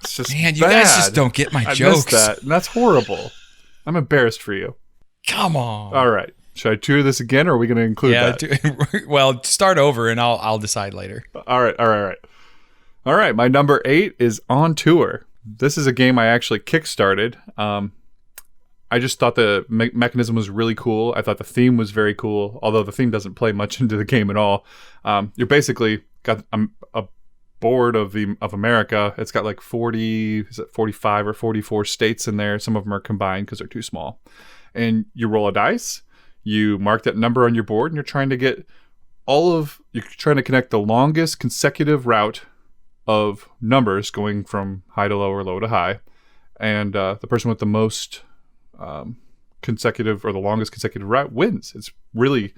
It's just man, you bad. guys just don't get my I jokes. missed that, and that's horrible. I'm embarrassed for you. Come on. All right. Should I tour this again, or are we going to include that? Well, start over, and I'll decide later. All right. My number 8 is On Tour. This is a game I actually kickstarted. I just thought the mechanism was really cool. I thought the theme was very cool, although the theme doesn't play much into the game at all. You're basically got a board of America. It's got like 45 or 44 states in there. Some of them are combined because they're too small. And you roll a dice. You mark that number on your board, and you're trying to connect the longest consecutive route of numbers going from high to low or low to high. And the person with the most consecutive or the longest consecutive route wins. It's really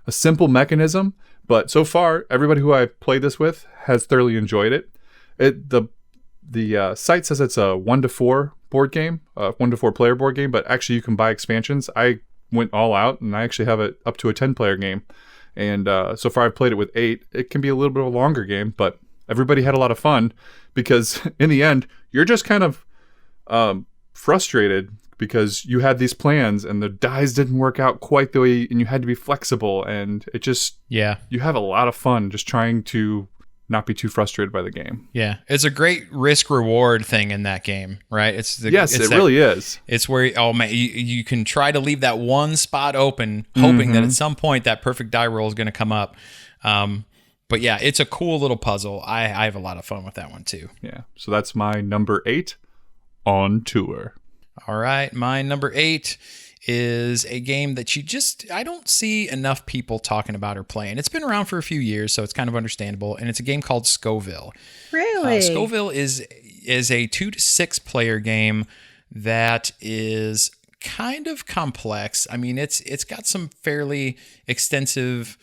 a simple mechanism, but so far, everybody who I've played this with has thoroughly enjoyed it. The site says it's a 1 to 4 board game, 1 to 4 player board game, but actually you can buy expansions. I went all out, and I actually have it up to a 10-player game. And so far I've played it with 8. It can be a little bit of a longer game, but everybody had a lot of fun because in the end, you're just kind of frustrated because you had these plans and the dice didn't work out quite the way, and you had to be flexible, and it just, you have a lot of fun just trying to not be too frustrated by the game. Yeah, it's a great risk reward thing in that game, right? It really is. It's where you can try to leave that one spot open, hoping that at some point that perfect die roll is going to come up. But yeah, it's a cool little puzzle. I have a lot of fun with that one too. Yeah, so that's my number 8, On Tour. All right, my number 8 is a game that I don't see enough people talking about or playing. It's been around for a few years, so it's kind of understandable, and it's a game called Scoville. Really? Scoville is a 2 to 6 player game that is kind of complex. I mean, it's got some fairly extensive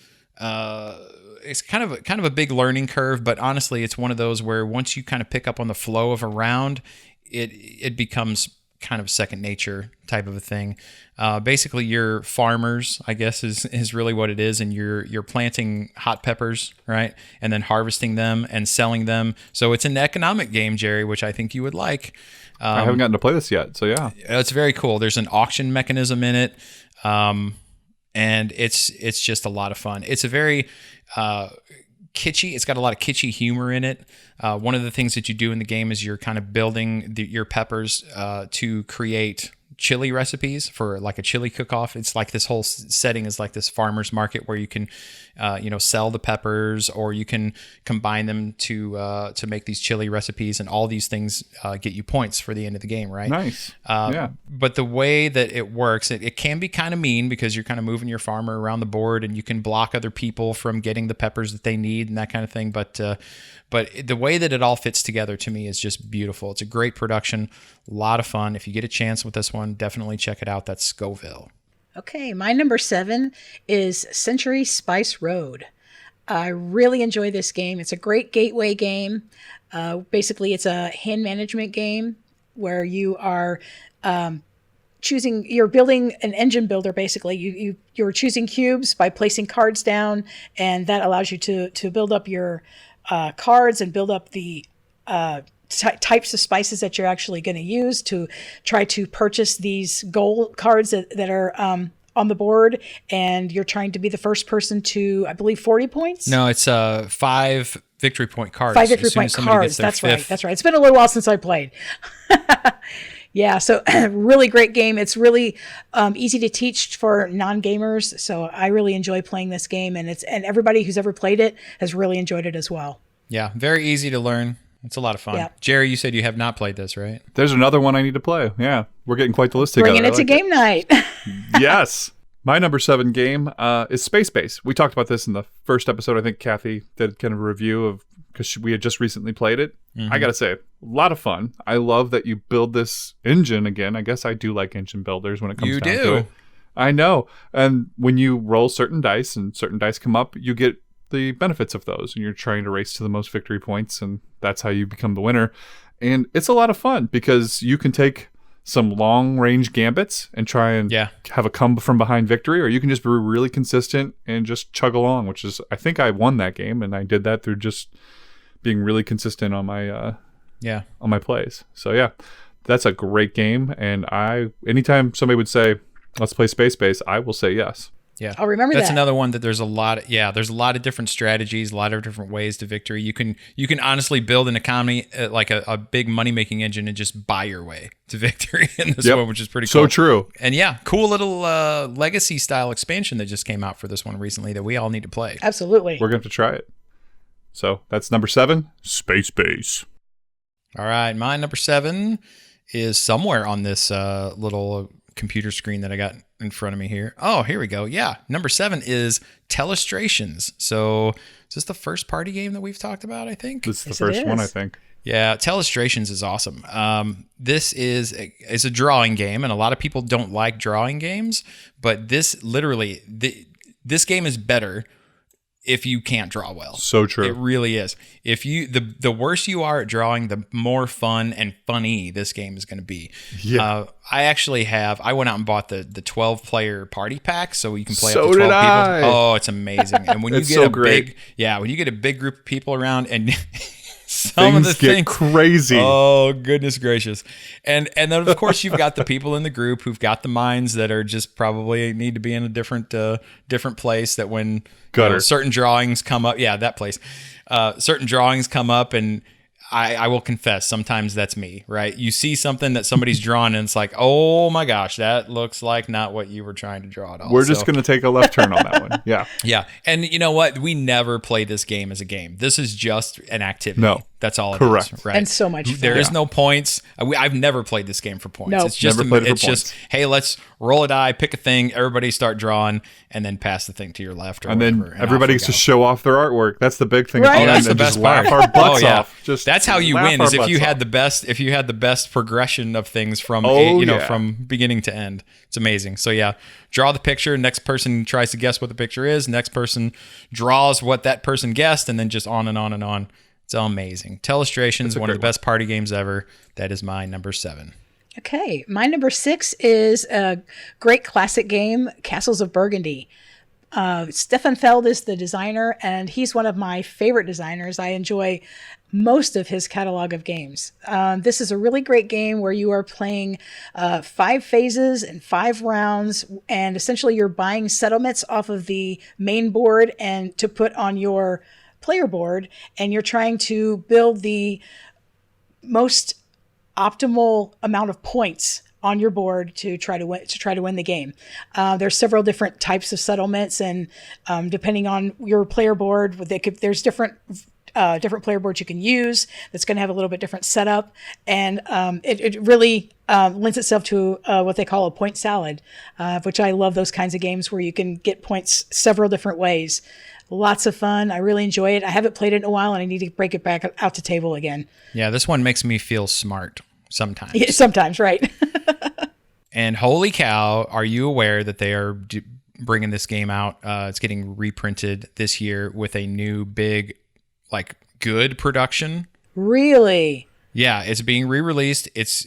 it's kind of a big learning curve, but honestly, it's one of those where once you kind of pick up on the flow of a round, it becomes kind of second nature type of a thing. Basically, you're farmers, I guess is really what it is, and you're planting hot peppers, right, and then harvesting them and selling them. So it's an economic game, Jerry, which I think you would like. I haven't gotten to play this yet, so yeah, it's very cool. There's an auction mechanism in it, and it's just a lot of fun. It's a very kitschy. It's got a lot of kitschy humor in it. One of the things that you do in the game is you're kind of building your peppers to create chili recipes for like a chili cook-off. It's like this whole setting is like this farmer's market where you can, sell the peppers, or you can combine them to make these chili recipes, and all these things get you points for the end of the game, right? Nice. Yeah. But the way that it works, it can be kind of mean because you're kind of moving your farmer around the board, and you can block other people from getting the peppers that they need and that kind of thing. But the way that it all fits together to me is just beautiful. It's a great production, a lot of fun. If you get a chance with this one, definitely check it out. That's Scoville. Okay, my number 7 is Century Spice Road. I really enjoy this game. It's a great gateway game. Basically, it's a hand management game where you are you're building an engine builder. Basically, you're choosing cubes by placing cards down, and that allows you to build up your cards and build up the types of spices that you're actually going to use to try to purchase these gold cards that are on the board. And you're trying to be the first person to, I believe, 40 points. No, it's 5 victory point cards. 5 victory point cards. That's right. That's right. It's been a little while since I played. Yeah, so really great game. It's really easy to teach for non-gamers. So I really enjoy playing this game, and everybody who's ever played it has really enjoyed it as well. Yeah, very easy to learn. It's a lot of fun. Yeah. Jerry, you said you have not played this, right? There's another one I need to play. Yeah, we're getting quite the list together. Bringing it to game night. Yes. My number 7 game is Space Base. We talked about this in the first episode. I think Kathy did kind of a review of, because we had just recently played it. Mm-hmm. I got to say, a lot of fun. I love that you build this engine again. I guess I do like engine builders when it comes down to it. I know. And when you roll certain dice and certain dice come up, you get the benefits of those. And you're trying to race to the most victory points. And that's how you become the winner. And it's a lot of fun because you can take some long range gambits and try and have a come from behind victory, or you can just be really consistent and just chug along, which is, I think I won that game, and I did that through just being really consistent on my on my plays. So yeah, that's a great game, and anytime somebody would say let's play Space Base, I will say yes. Yeah, I'll remember that's that. another one that there's a lot of different strategies, a lot of different ways to victory. You can honestly build an economy like a big money making engine and just buy your way to victory in this one, which is pretty cool. So true. And yeah, cool little legacy style expansion that just came out for this one recently that we all need to play. Absolutely. We're going to try it. So that's number 7, Space Base. All right, my number 7 is somewhere on this little computer screen that I got in front of me here. Oh, here we go. Yeah, number 7 is Telestrations. So is this the first party game that we've talked about, I think? This is the first one, I think. Yeah, Telestrations is awesome. This is a drawing game, and a lot of people don't like drawing games, but this literally, this game is better if you can't draw well. So true. It really is. If you the worse you are at drawing, the more fun and funny this game is going to be. Yeah. I went out and bought the 12 player party pack so you can play so up to 12 did I. people. Oh, it's amazing. And when you get when you get a big group of people around and things get crazy. Oh, goodness gracious. And then of course you've got the people in the group who've got the minds that are just probably need to be in a different place, that when certain drawings come up, that place. Certain drawings come up, and I will confess, sometimes that's me, right? You see something that somebody's drawn and it's like, oh my gosh, that looks like not what you were trying to draw at all. We're just going to take a left turn on that one. Yeah. Yeah. And you know what? We never play this game as a game. This is just an activity. No. That's all it Correct. is. Right. And so much fun. There is no points. I've never played this game for points. No. It's just, Never played it for points. Hey, let's roll a die, pick a thing, everybody start drawing, and then pass the thing to your left or and whatever. Then everybody gets to show off their artwork. That's the big thing. Right. Oh, that's the best part. Laugh our butts off. That's how you win. Is if you had the best progression of things from from beginning to end. It's amazing. So yeah, draw the picture. Next person tries to guess what the picture is. Next person draws what that person guessed, and then just on and on and on. It's amazing. Telestrations, one of the best party games ever. That is my number 7. Okay, my number 6 is a great classic game, Castles of Burgundy. Stefan Feld is the designer, and he's one of my favorite designers. I enjoy most of his catalog of games. This is a really great game where you are playing 5 phases and 5 rounds, and essentially you're buying settlements off of the main board and to put on your player board, and you're trying to build the most optimal amount of points on your board to try to win the game. There's several different types of settlements, and depending on your player board, there's different player boards you can use that's going to have a little bit different setup, and it really lends itself to what they call a point salad, which I love those kinds of games where you can get points several different ways. Lots of fun. I really enjoy it. I haven't played it in a while, and I need to break it back out to table again. Yeah, this one makes me feel smart sometimes. Yeah, sometimes, right. And holy cow, are you aware that they are bringing this game out? It's getting reprinted this year with a new big, good production Really? Yeah, it's being re-released. It's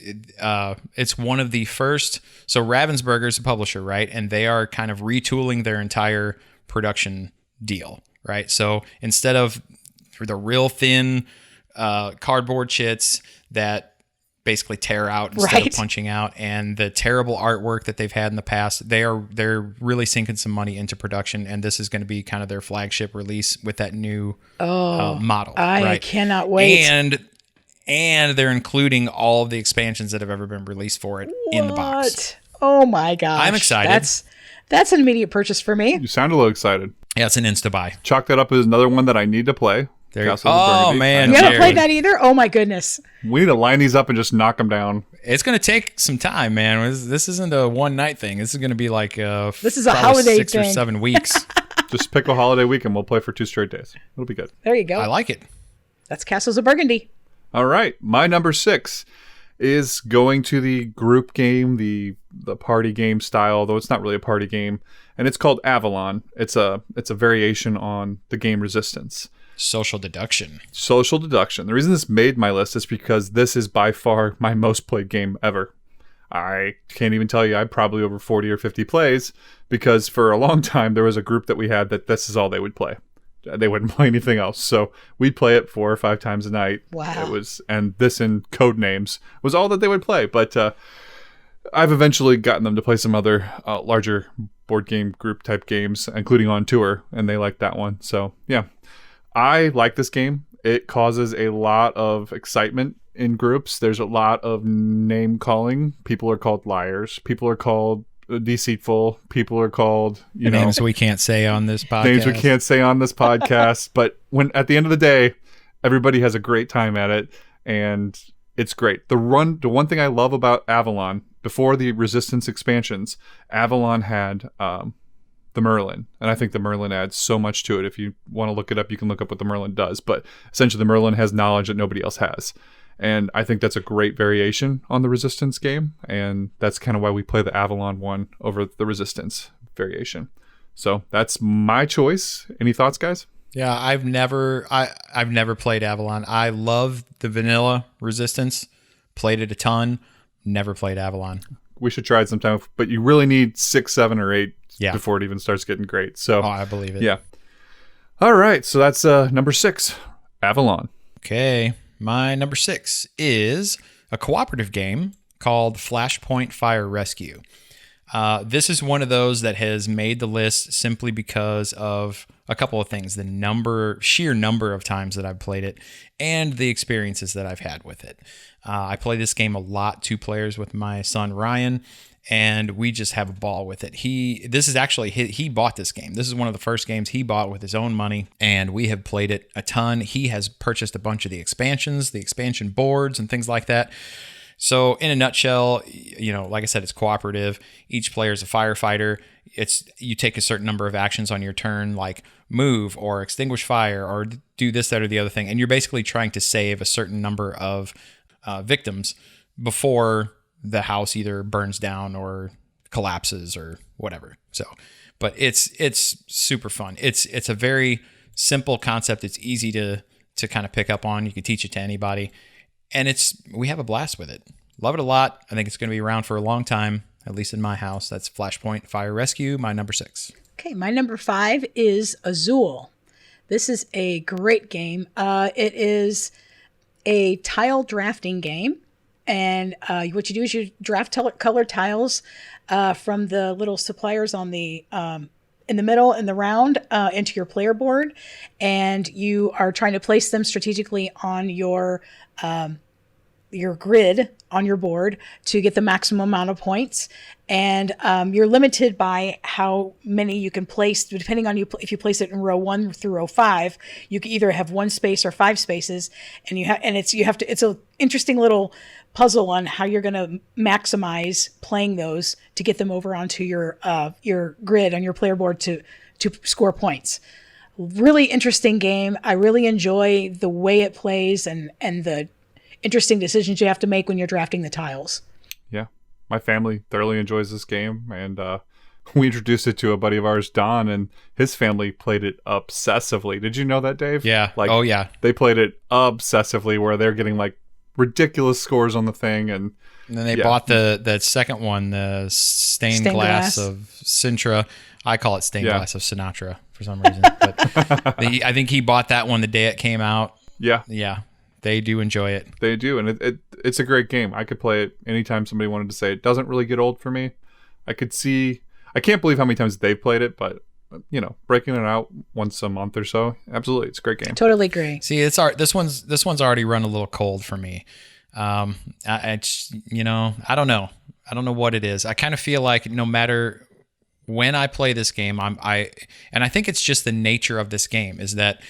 one of the first. So Ravensburger is a publisher, right? And they are kind of retooling their entire production deal, right? So instead of the real thin cardboard chits that basically tear out instead of punching out, and the terrible artwork that they've had in the past, they're really sinking some money into production, and this is going to be kind of their flagship release with that new model. I cannot wait. And they're including all of the expansions that have ever been released for it in the box. Oh my gosh. I'm excited. That's an immediate purchase for me. You sound a little excited. Yeah, it's an insta-buy. Chalk that up as another one that I need to play. Oh, man. You haven't played that either? Oh my goodness. We need to line these up and just knock them down. It's going to take some time, man. This isn't a one-night thing. This is going to be like this is a holiday 6 thing. or 7 weeks. Just pick a holiday week and we'll play for 2 straight days. It'll be good. There you go. I like it. That's Castles of Burgundy. All right. My number 6 is going to the group game, the party game style, though it's not really a party game, and it's called Avalon. It's a variation on the game Resistance. Social deduction. Social deduction. The reason this made my list is because this is by far my most played game ever. I can't even tell you, I probably over 40 or 50 plays, because for a long time there was a group that we had that this is all they would play. They wouldn't play anything else. So we'd play it 4 or 5 times a night. Wow. And this in code names was all that they would play. But I've eventually gotten them to play some other larger board game group type games, including On Tour, and they like that one. So yeah, I like this game. It causes a lot of excitement in groups. There's a lot of name calling. People are called liars. People are called deceitful. People are called names we can't say on this podcast. Names we can't say on this podcast. But when at the end of the day, everybody has a great time at it, and it's great. The one thing I love about Avalon, before the Resistance expansions, Avalon had the Merlin, and I think the Merlin adds so much to it. If you want to look it up, you can look up what the Merlin does. But essentially, the Merlin has knowledge that nobody else has. And I think that's a great variation on the Resistance game. And that's kind of why we play the Avalon one over the Resistance variation. So that's my choice. Any thoughts, guys? Yeah, I've never played Avalon. I love the vanilla Resistance. Played it a ton. Never played Avalon. We should try it sometime. But you really need 6, 7, or 8 before it even starts getting great. So I believe it. Yeah. All right. So that's number 6, Avalon. Okay. My number 6 is a cooperative game called Flashpoint Fire Rescue. This is one of those that has made the list simply because of a couple of things: the sheer number of times that I've played it, and the experiences that I've had with it. I play this game a lot, 2 players with my son Ryan, and we just have a ball with it. He bought this game. This is one of the first games he bought with his own money, and we have played it a ton. He has purchased a bunch of the expansions, the expansion boards, and things like that. So in a nutshell, like I said, it's cooperative. Each player is a firefighter. You take a certain number of actions on your turn, like move or extinguish fire or do this, that, or the other thing. And you're basically trying to save a certain number of victims before the house either burns down or collapses or whatever. So, but it's super fun. It's a very simple concept. It's easy to kind of pick up on. You can teach it to anybody. And we have a blast with it. Love it a lot. I think it's going to be around for a long time, at least in my house. That's Flashpoint Fire Rescue, my number 6. Okay, my number 5 is Azul. This is a great game. It is a tile drafting game. And what you do is you draft colored tiles from the little suppliers on the in the middle in the round into your player board, and you are trying to place them strategically on your grid on your board to get the maximum amount of points. And you're limited by how many you can place, depending on if you place it in row 1 through row 5. You can either have 1 space or 5 spaces, and it's an interesting little puzzle on how you're going to maximize playing those to get them over onto your grid on your player board to score points. Really interesting game. I really enjoy the way it plays and the interesting decisions you have to make when you're drafting the tiles. Yeah. My family thoroughly enjoys this game, and we introduced it to a buddy of ours, Don, and his family played it obsessively. Did you know that, Dave? Yeah. Like, Oh, yeah. they played it obsessively where they're getting like ridiculous scores on the thing. And And then they Yeah. bought that second one, the stained glass glass. of Sintra. I call it stained Yeah. glass of Sinatra for some reason. But I think he bought that one the day it came out. yeah, Yeah, they do enjoy it. they do. And it's a great game. I could play it anytime somebody wanted to say it. Doesn't really get old for me. I can't believe how many times they've played it, but breaking it out once a month or so, absolutely, it's a great game. Totally agree. See, this one's already run a little cold for me. I don't know. I don't know what it is. I kind of feel like no matter when I play this game, and I think it's just the nature of this game is that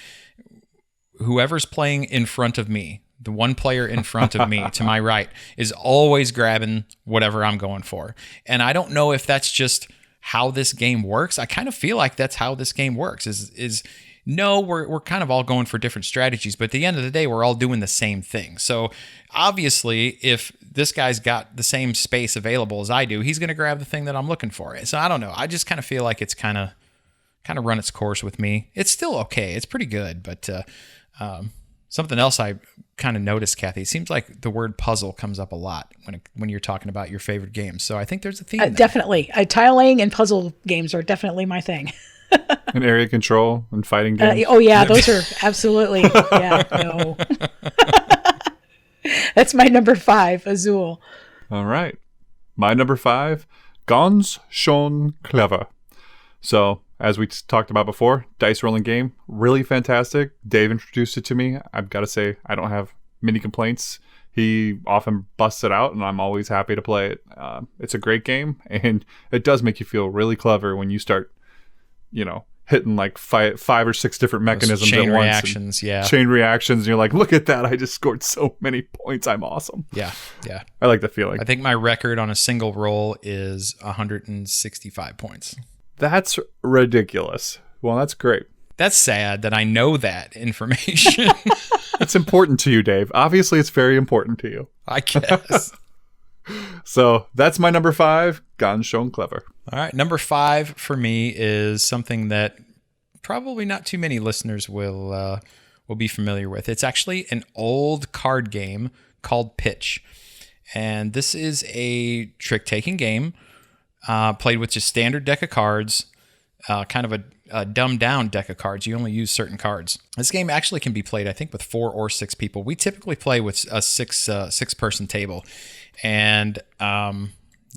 whoever's playing in front of me, the one player in front of me to my right, is always grabbing whatever I'm going for. And I don't know if that's just how this game works. I kind of feel like that's how this game works. No, we're kind of all going for different strategies, but at the end of the day, we're all doing the same thing. So obviously, if this guy's got the same space available as I do, he's going to grab the thing that I'm looking for. So I don't know. I just kind of feel like it's kind of run its course with me. It's still okay. It's pretty good, but something else I kind of noticed, Kathy. It seems like the word puzzle comes up a lot when you're talking about your favorite games. So I think there's a theme there. Definitely. Tiling and puzzle games are definitely my thing. And area control and fighting games. Oh, yeah, those are absolutely. Yeah, no. That's my number 5, Azul. All right. My number 5, Ganz schon clever. So, as we talked about before, dice rolling game, really fantastic. Dave introduced it to me. I've got to say, I don't have many complaints. He often busts it out, and I'm always happy to play it. It's a great game, and it does make you feel really clever when you start, hitting like five or six different mechanisms chain at once. reactions, yeah. Chain reactions, and you're like, look at that. I just scored so many points. I'm awesome. Yeah. I like the feeling. I think my record on a single roll is 165 points. That's ridiculous. Well, that's great. That's sad that I know that information. It's important to you, Dave. Obviously, it's very important to you. I guess. So that's my number 5, Ganz schon clever. All right. Number 5 for me is something that probably not too many listeners will be familiar with. It's actually an old card game called Pitch. And this is a trick-taking game played with just standard deck of cards, kind of a dumbed-down deck of cards. You only use certain cards. This game actually can be played, I think, with 4 or 6 people. We typically play with a six-person table. And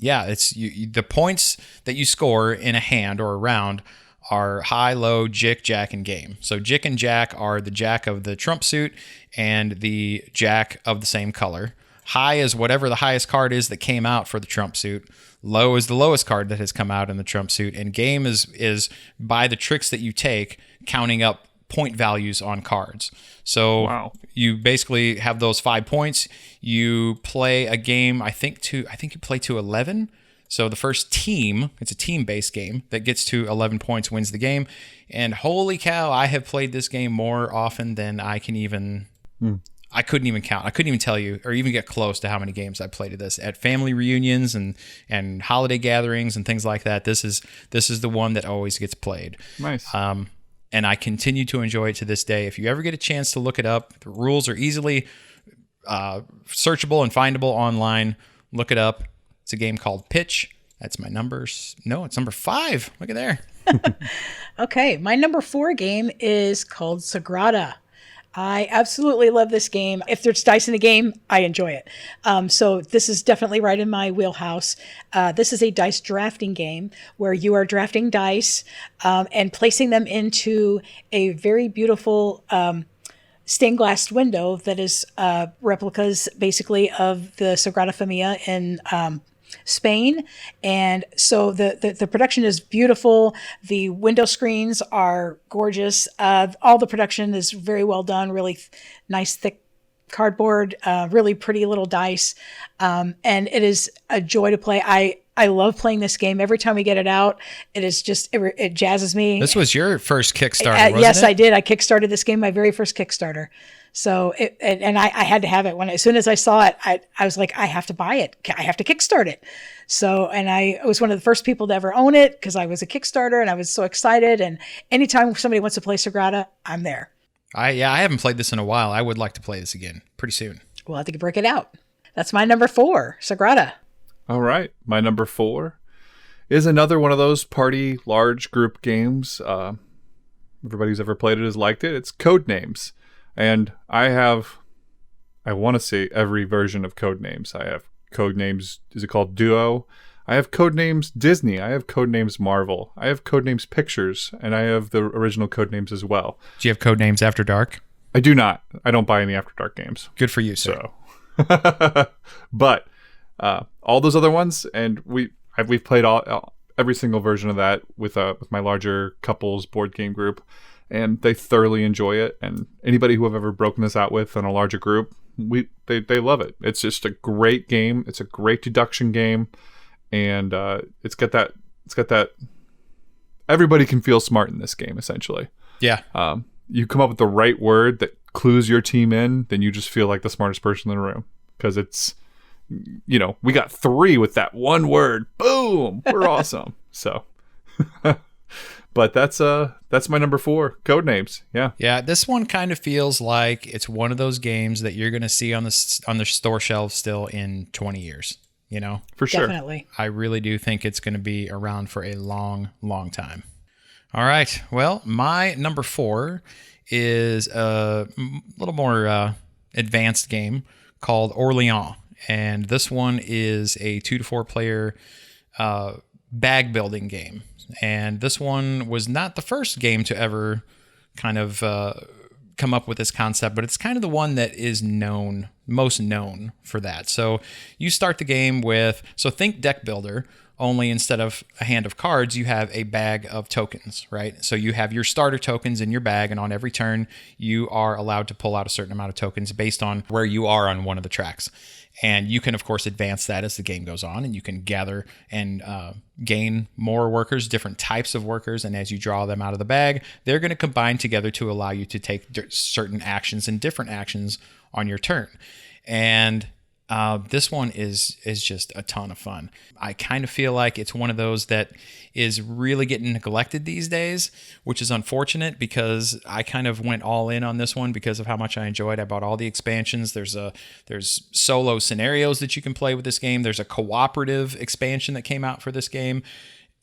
it's the points that you score in a hand or a round are high, low, jick, jack, and game. So jick and jack are the jack of the trump suit and the jack of the same color. High is whatever the highest card is that came out for the trump suit. Low is the lowest card that has come out in the trump suit. And game is by the tricks that you take, counting up point values on cards. So Wow. You basically have those 5 points. You play a game, I think you play to 11. So the first team, it's a team-based game, that gets to 11 points wins the game. And holy cow, I have played this game more often than I can even... I couldn't even count. I couldn't even tell you or even get close to how many games I played of this at family reunions and holiday gatherings and things like that. This is the one that always gets played. Nice. And I continue to enjoy it to this day. If you ever get a chance to look it up, the rules are easily searchable and findable online. Look it up. It's a game called Pitch. That's my numbers. No, it's number 5. Look at there. Okay, my number 4 game is called Sagrada. I absolutely love this game. If there's dice in the game, I enjoy it. So this is definitely right in my wheelhouse. This is a dice drafting game where you are drafting dice and placing them into a very beautiful stained glass window that is replicas basically of the Sagrada Familia in Spain. And so the production is beautiful. The window screens are gorgeous. All the production is very well done, really nice, thick cardboard, really pretty little dice. And it is a joy to play. I love playing this game. Every time we get it out, it is just, it jazzes me. This was your first Kickstarter, wasn't yes, it? I did. I kickstarted this game, my very first Kickstarter. So I had to have it as soon as I saw it. I was like, I have to buy it. I have to kickstart it. So, and I was one of the first people to ever own it because I was a Kickstarter and I was so excited. And anytime somebody wants to play Sagrada, I'm there. I haven't played this in a while. I would like to play this again pretty soon. We'll have to break it out. That's my number 4, Sagrada. All right. My number 4 is another one of those party large group games. Everybody who's ever played it has liked it. It's Codenames. And I want to say every version of Codenames. I have Codenames, is it called Duo? I have Codenames Disney. I have Codenames Marvel. I have Codenames Pictures. And I have the original Codenames as well. Do you have Codenames After Dark? I do not. I don't buy any After Dark games. Good for you, sir. So. But all those other ones, and we've played every single version of that with my larger couples board game group, and they thoroughly enjoy it. And anybody who I've ever broken this out with in a larger group, they love it. It's just a great game. It's a great deduction game, and it's got that. Everybody can feel smart in this game, essentially. Yeah. You come up with the right word that clues your team in, then you just feel like the smartest person in the room, because it's, we got 3 with that one word. Boom, we're awesome. So, but that's my number 4, Codenames. Yeah. This one kind of feels like it's one of those games that you're going to see on the store shelves still in 20 years. For sure. Definitely. I really do think it's going to be around for a long, long time. All right. Well, my number 4 is a little more advanced game called Orleans. And this one is a 2 to 4 player bag building game. And this one was not the first game to ever kind of come up with this concept, but it's kind of the one that is most known for that. So you start the game so think deck builder, only instead of a hand of cards, you have a bag of tokens, right? So you have your starter tokens in your bag, and on every turn, you are allowed to pull out a certain amount of tokens based on where you are on one of the tracks. And you can, of course, advance that as the game goes on, and you can gather and gain more workers, different types of workers, and as you draw them out of the bag, they're going to combine together to allow you to take certain actions and different actions on your turn. And this one is just a ton of fun. I kind of feel like it's one of those that is really getting neglected these days, which is unfortunate because I kind of went all in on this one because of how much I enjoyed. I bought all the expansions. There's solo scenarios that you can play with this game. There's a cooperative expansion that came out for this game.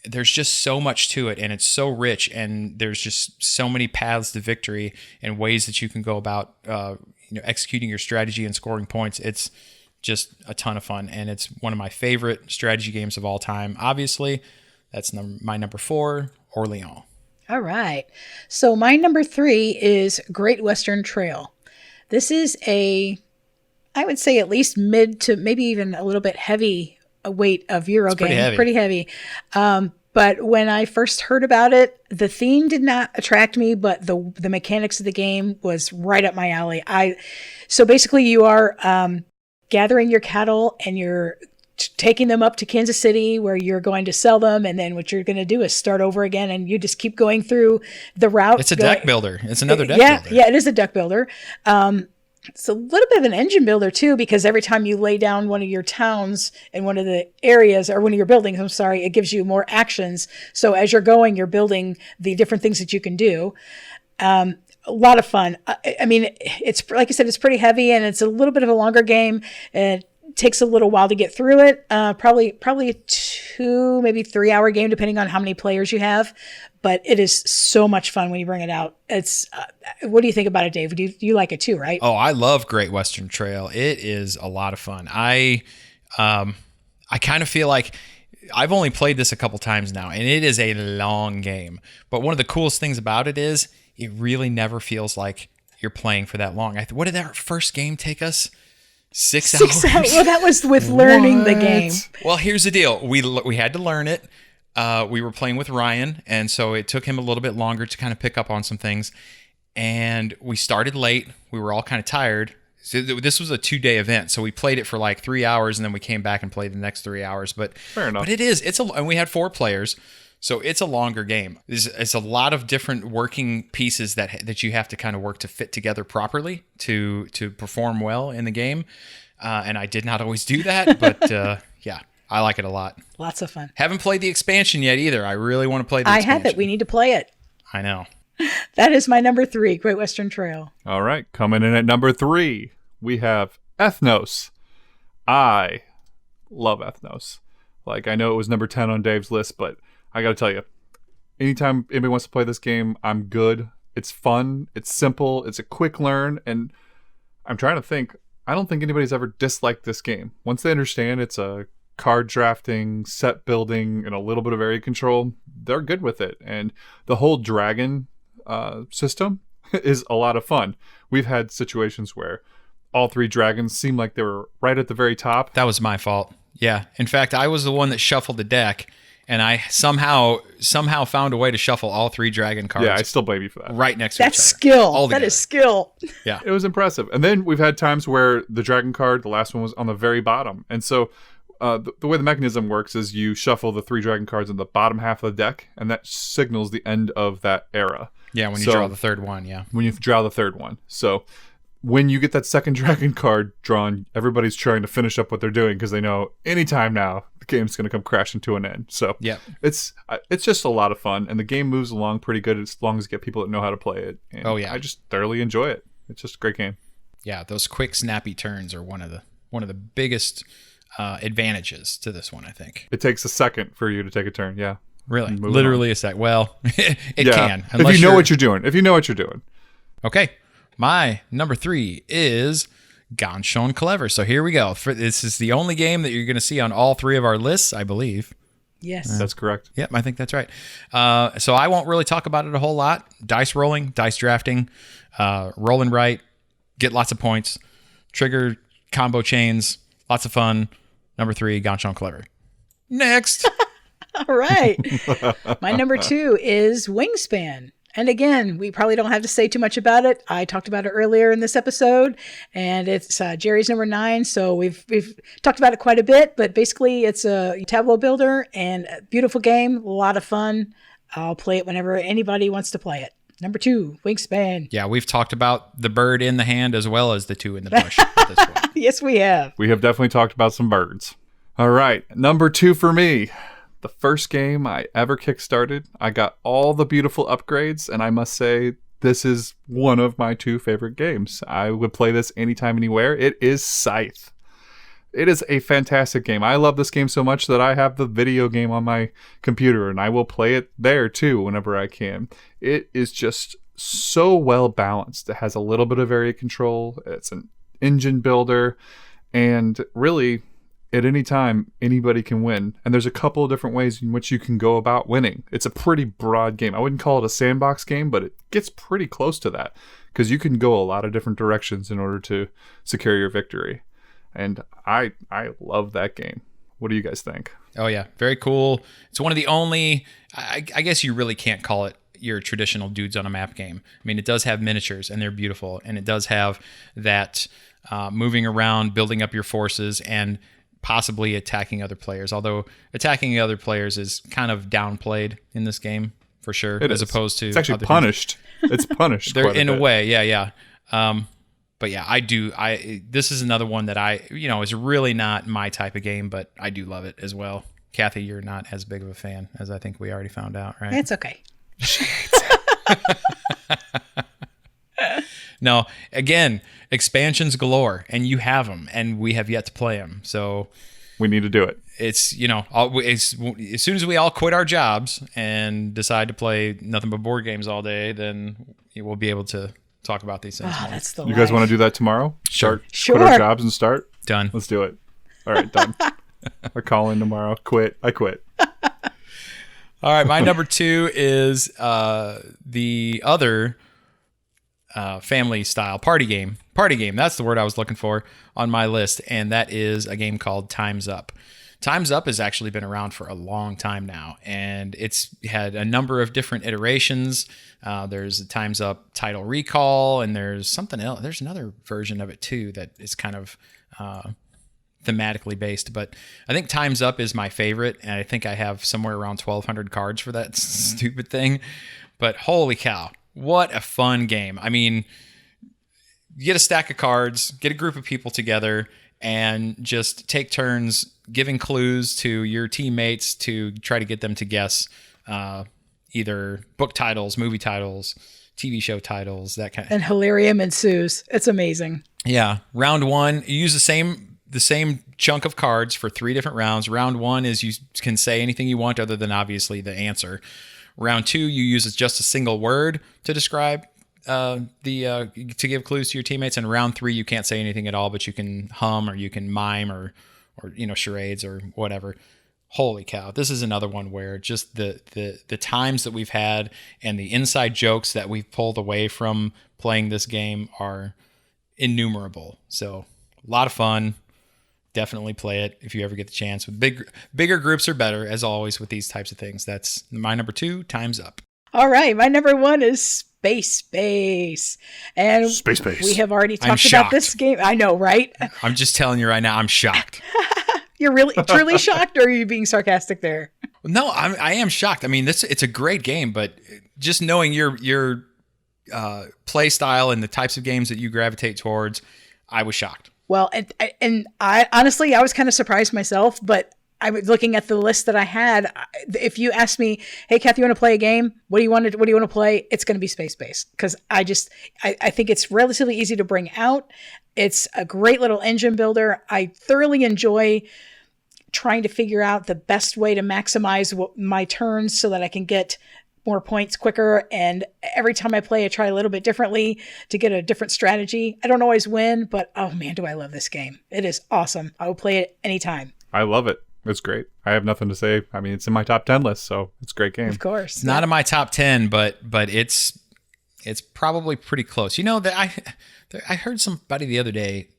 There's just so much to it, and it's so rich, and there's just so many paths to victory and ways that you can go about executing your strategy and scoring points. It's just a ton of fun, and it's one of my favorite strategy games of all time. Obviously, that's my number 4, Orleans. All right. So my number 3 is Great Western Trail. This is I would say at least mid to maybe even a little bit heavy weight of Euro game. Pretty heavy. But when I first heard about it, the theme did not attract me, but the mechanics of the game was right up my alley. So basically you are gathering your cattle and you're taking them up to Kansas City where you're going to sell them. And then what you're going to do is start over again. And you just keep going through the route. It's a deck builder. It's another deck builder. Yeah, it is a deck builder. It's a little bit of an engine builder too, because every time you lay down one of your towns in one of the areas or one of your buildings, it gives you more actions. So as you're going, you're building the different things that you can do. A lot of fun. I mean, it's like I said, it's pretty heavy and it's a little bit of a longer game. It takes a little while to get through it. Probably a 2, maybe 3 hour game, depending on how many players you have. But it is so much fun when you bring it out. It's what do you think about it, Dave? You like it too, right? Oh, I love Great Western Trail. It is a lot of fun. I kind of feel like I've only played this a couple times now, and it is a long game. But one of the coolest things about it is it really never feels like you're playing for that long. What did our first game take us? 6 hours? Well, that was with learning the game. Well, here's the deal. We had to learn it. We were playing with Ryan, and so it took him a little bit longer to kind of pick up on some things. And we started late. We were all kind of tired. So this was a 2-day event, so we played it for like 3 hours, and then we came back and played the next 3 hours. But fair enough. But and we had 4 players, So it's a longer game. It's a lot of different working pieces that you have to kind of work to fit together properly to perform well in the game. And I did not always do that, but yeah, I like it a lot. Lots of fun. Haven't played the expansion yet either. I really want to play the I expansion. have it. We need to play it. I know. That is my number 3, Great Western Trail. All right, coming in at number 3, we have Ethnos. I love Ethnos. Like, I know it was number 10 on Dave's list, but I got to tell you, anytime anybody wants to play this game, I'm good. It's fun. It's simple. It's a quick learn. And I'm trying to think, I don't think anybody's ever disliked this game. Once they understand it's a card drafting, set building, and a little bit of area control, they're good with it. And the whole dragon system is a lot of fun. We've had situations where all 3 dragons seem like they were right at the very top. That was my fault. Yeah. In fact, I was the one that shuffled the deck, and I somehow found a way to shuffle all 3 dragon cards. Yeah, I still blame you for that. right next to That's each other. skill. All That together. is skill. Yeah. It was impressive. And then we've had times where the dragon card, the last one, was on the very bottom. And so the way the mechanism works is you shuffle the 3 dragon cards in the bottom half of the deck, and that signals the end of that era. Yeah, when you So- draw the third one, yeah. When you draw the third one. So when you get that second dragon card drawn, everybody's trying to finish up what they're doing because they know anytime now the game's going to come crashing to an end. So Yep. it's just a lot of fun, and the game moves along pretty good as long as you get people that know how to play it. And Oh, yeah. I just thoroughly enjoy it. It's just a great game. Yeah, those quick snappy turns are one of the biggest advantages to this one, I think. It takes a second for you to take a turn. Yeah. Really. Moving Literally a sec. Well, it Yeah. can. If you know what you're doing. If you know what you're doing. Okay. My number 3 is Ganshon Clever. So here we go. This is the only game that you're going to see on all 3 of our lists, I believe. Yes. That's correct. Yep, I think that's right. So I won't really talk about it a whole lot. Dice rolling, dice drafting, rolling right, get lots of points, trigger combo chains, lots of fun. Number 3, Ganshon Clever. Next. All right. My number 2 is Wingspan. And again, we probably don't have to say too much about it. I talked about it earlier in this episode, and it's Jerry's number 9. So we've talked about it quite a bit, but basically it's a tableau builder and a beautiful game, a lot of fun. I'll play it whenever anybody wants to play it. Number 2, Wingspan. Yeah, we've talked about the bird in the hand as well as the 2 in the bush at this point. Yes, we have. We have definitely talked about some birds. All right. Number 2 for me. The first game I ever kickstarted. I got all the beautiful upgrades, and I must say, this is one of my 2 favorite games. I would play this anytime, anywhere. It is Scythe. It is a fantastic game. I love this game so much that I have the video game on my computer, and I will play it there too whenever I can. It is just so well balanced. It has a little bit of area control. It's an engine builder, and really, at any time, anybody can win. And there's a couple of different ways in which you can go about winning. It's a pretty broad game. I wouldn't call it a sandbox game, but it gets pretty close to that because you can go a lot of different directions in order to secure your victory. And I love that game. What do you guys think? Oh, yeah. Very cool. It's one of the only, I guess you really can't call it your traditional dudes on a map game. I mean, it does have miniatures and they're beautiful. And it does have that moving around, building up your forces, and possibly attacking other players. Although attacking other players is kind of downplayed in this game for sure, It as is. opposed to It's actually other punished. It's punished. They're quite in a bit. way, yeah. But yeah, I do. This is another one that is really not my type of game, but I do love it as well. Kathy, you're not as big of a fan, as I think we already found out, right? It's okay. No, again, expansions galore, and you have them, and we have yet to play them. So We need to do it. it's as soon as we all quit our jobs and decide to play nothing but board games all day, then we'll be able to talk about these things Oh, more. that's the You guys life. want to do that tomorrow? Sure. Quit our Sure. jobs and start? Done. Let's do it. All right, done. I call in tomorrow. Quit. I quit. All right, my number 2 is the other family style party game. Party game, that's the word I was looking for on my list, and that is a game called Time's Up. Time's Up has actually been around for a long time now, and it's had a number of different iterations. There's a Time's Up Title Recall, and there's something else. There's another version of it too that is kind of thematically based. But I think Time's Up is my favorite, and I think I have somewhere around 1,200 cards for that stupid thing. But holy cow, what a fun game. I mean, you get a stack of cards, get a group of people together, and just take turns giving clues to your teammates to try to get them to guess either book titles, movie titles, TV show titles, that kind of. And hilarium ensues. It's amazing. Yeah. Round one, you use the same chunk of cards for 3 different rounds. Round one is you can say anything you want other than obviously the answer. Round two, you use just a single word to describe to give clues to your teammates. And round three, you can't say anything at all, but you can hum or you can mime or charades or whatever. Holy cow. This is another one where just the times that we've had and the inside jokes that we've pulled away from playing this game are innumerable. So a lot of fun. Definitely play it if you ever get the chance. With bigger groups are better, as always, with these types of things. That's my number 2, Time's Up. All right. My number 1 is Space. And Space. we have already I'm talked about shocked. this game. I know, right? I'm just telling you right now, I'm shocked. You're really truly shocked, or are you being sarcastic there? No, I am shocked. I mean, it's a great game, but just knowing your play style and the types of games that you gravitate towards, I was shocked. Well, and I honestly, I was kind of surprised myself, but I was looking at the list that I had. If you ask me, hey, Kathy, you want to play a game? What do you want to play? It's going to be Space Base, because I think it's relatively easy to bring out. It's a great little engine builder. I thoroughly enjoy trying to figure out the best way to maximize my turns so that I can get more points quicker. And every time I play, I try a little bit differently to get a different strategy. I don't always win, but oh man, do I love this game. It is awesome. I will play it anytime. I love it. It's great. I have nothing to say. I mean, it's in my top 10 list, so it's a great game. Of course. It's not in my top 10, but it's probably pretty close. You know, that I heard somebody the other day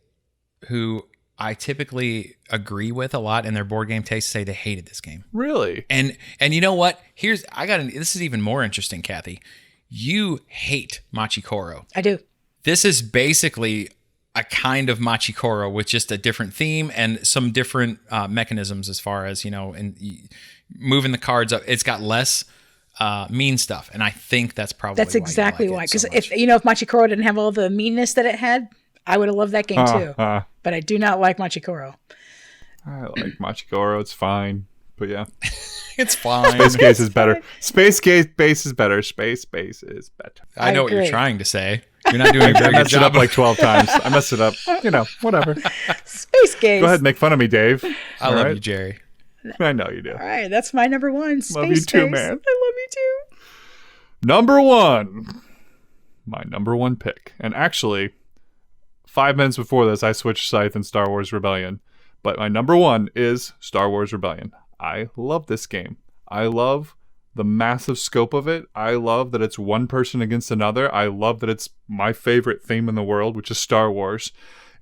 who I typically agree with a lot in their board game taste say they hated this game. Really? And you know what? This is even more interesting, Kathy. You hate Machikoro. I do. This is basically a kind of Machikoro with just a different theme and some different mechanisms as far as, and moving the cards up. It's got less mean stuff, and I think that's probably exactly why. Because if Machikoro didn't have all the meanness that it had, I would have loved that game too. But I do not like Machikoro. I like Machikoro. It's fine. But yeah. It's fine. Space Base is better. Space Base is better. Space Base is better. I know what agree. you're trying to say. You're not doing a I very good messed it up job. like 12 times. I messed it up. Whatever. Space Gaze. Go ahead, make fun of me, Dave. I All love right? you, Jerry. I know you do. All right, that's my number 1. Space Love you too, Base. man. I love you too. Number 1. My number 1 pick. And actually, 5 minutes before this, I switched Scythe and Star Wars Rebellion. But my number 1 is Star Wars Rebellion. I love this game. I love the massive scope of it. I love that it's one person against another. I love that it's my favorite theme in the world, which is Star Wars.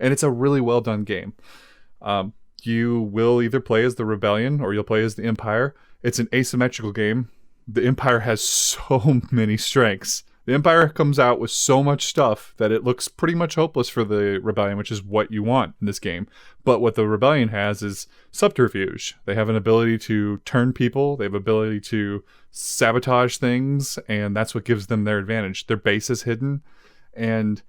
And it's a really well done game. You will either play as the Rebellion or you'll play as the Empire. It's an asymmetrical game. The Empire has so many strengths. The Empire comes out with so much stuff that it looks pretty much hopeless for the Rebellion, which is what you want in this game. But what the Rebellion has is subterfuge. They have an ability to turn people. They have ability to sabotage things, and that's what gives them their advantage. Their base is hidden, and